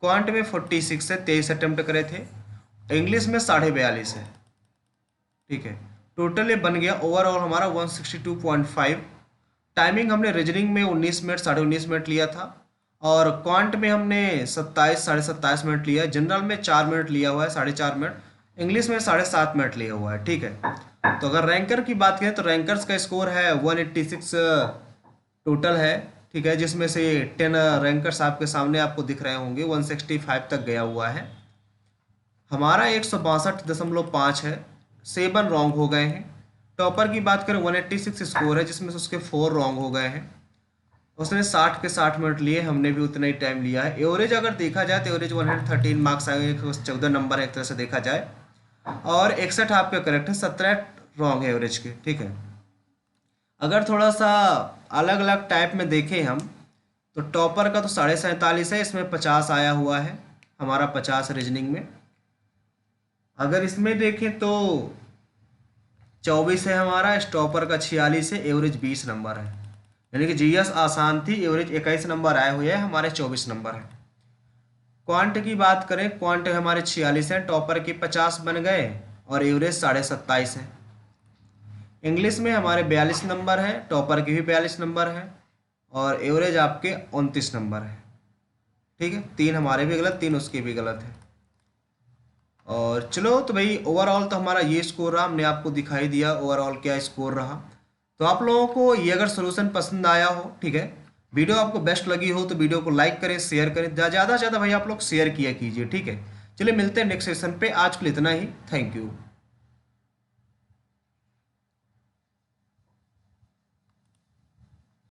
क्वांट में 46 है, 23 अटेम्प्ट करे थे। इंग्लिश में 42.5 है, ठीक है। टोटल ये बन गया ओवरऑल हमारा 162.5। टाइमिंग हमने रीजनिंग में 19 मिनट 19.5 मिनट लिया था, और क्वांट में हमने 27 साढ़े 27 मिनट लिया है। जनरल में 4 मिनट लिया हुआ है, 4.5 मिनट। इंग्लिश में 7.5 मिनट लिया हुआ है, ठीक है। तो अगर रैंकर की बात करें तो रैंकर्स का स्कोर है 186 टोटल है, ठीक है। जिसमें से 10 रैंकर्स आपके सामने आपको दिख रहे होंगे, 165 तक गया हुआ है। हमारा 162.5 है, 7 रॉन्ग हो गए हैं। टॉपर की बात करें 186 स्कोर है, जिसमें से उसके 4 रॉन्ग हो गए हैं। उसने 60 के 60 मिनट लिए, हमने भी उतना ही टाइम लिया है। एवरेज अगर देखा जाए तो एवरेज 113 मार्क्स आए, 14 नंबर है एक तरह से देखा जाए। और 61 आपके करेक्ट है, 17 रॉन्ग है एवरेज के, ठीक है। अगर थोड़ा सा अलग अलग टाइप में देखें हम, तो टॉपर का तो 47.5 है, इसमें 50 आया हुआ है, हमारा 50 रीजनिंग में। अगर इसमें देखें तो 24 है हमारा, स्टॉपर का 46 है, एवरेज 20 नंबर है। यानी कि जीएस आसान थी, एवरेज 21 नंबर आए हुए हैं, हमारे 24 नंबर है। क्वांट की बात करें, क्वांट हमारे 46 है, टॉपर के 50 बन गए और एवरेज 27.5 है। इंग्लिश में हमारे 42 नंबर है, टॉपर के भी 42 नंबर है, और एवरेज आपके 29 नंबर है, ठीक है। 3 हमारे भी गलत, 3 उसके भी गलत है। और चलो तो भाई ओवरऑल तो हमारा ये स्कोर रहा, हमने आपको दिखाई दिया ओवरऑल क्या स्कोर रहा। तो आप लोगों को ये अगर सोल्यूशन पसंद आया हो, ठीक है, वीडियो आपको बेस्ट लगी हो, तो वीडियो को लाइक करें, शेयर करें, ज़्यादा से ज़्यादा भाई आप लोग शेयर किया कीजिए, ठीक है। चलिए मिलते हैं नेक्स्ट सेशन पे, आज के लिए इतना ही, थैंक यू।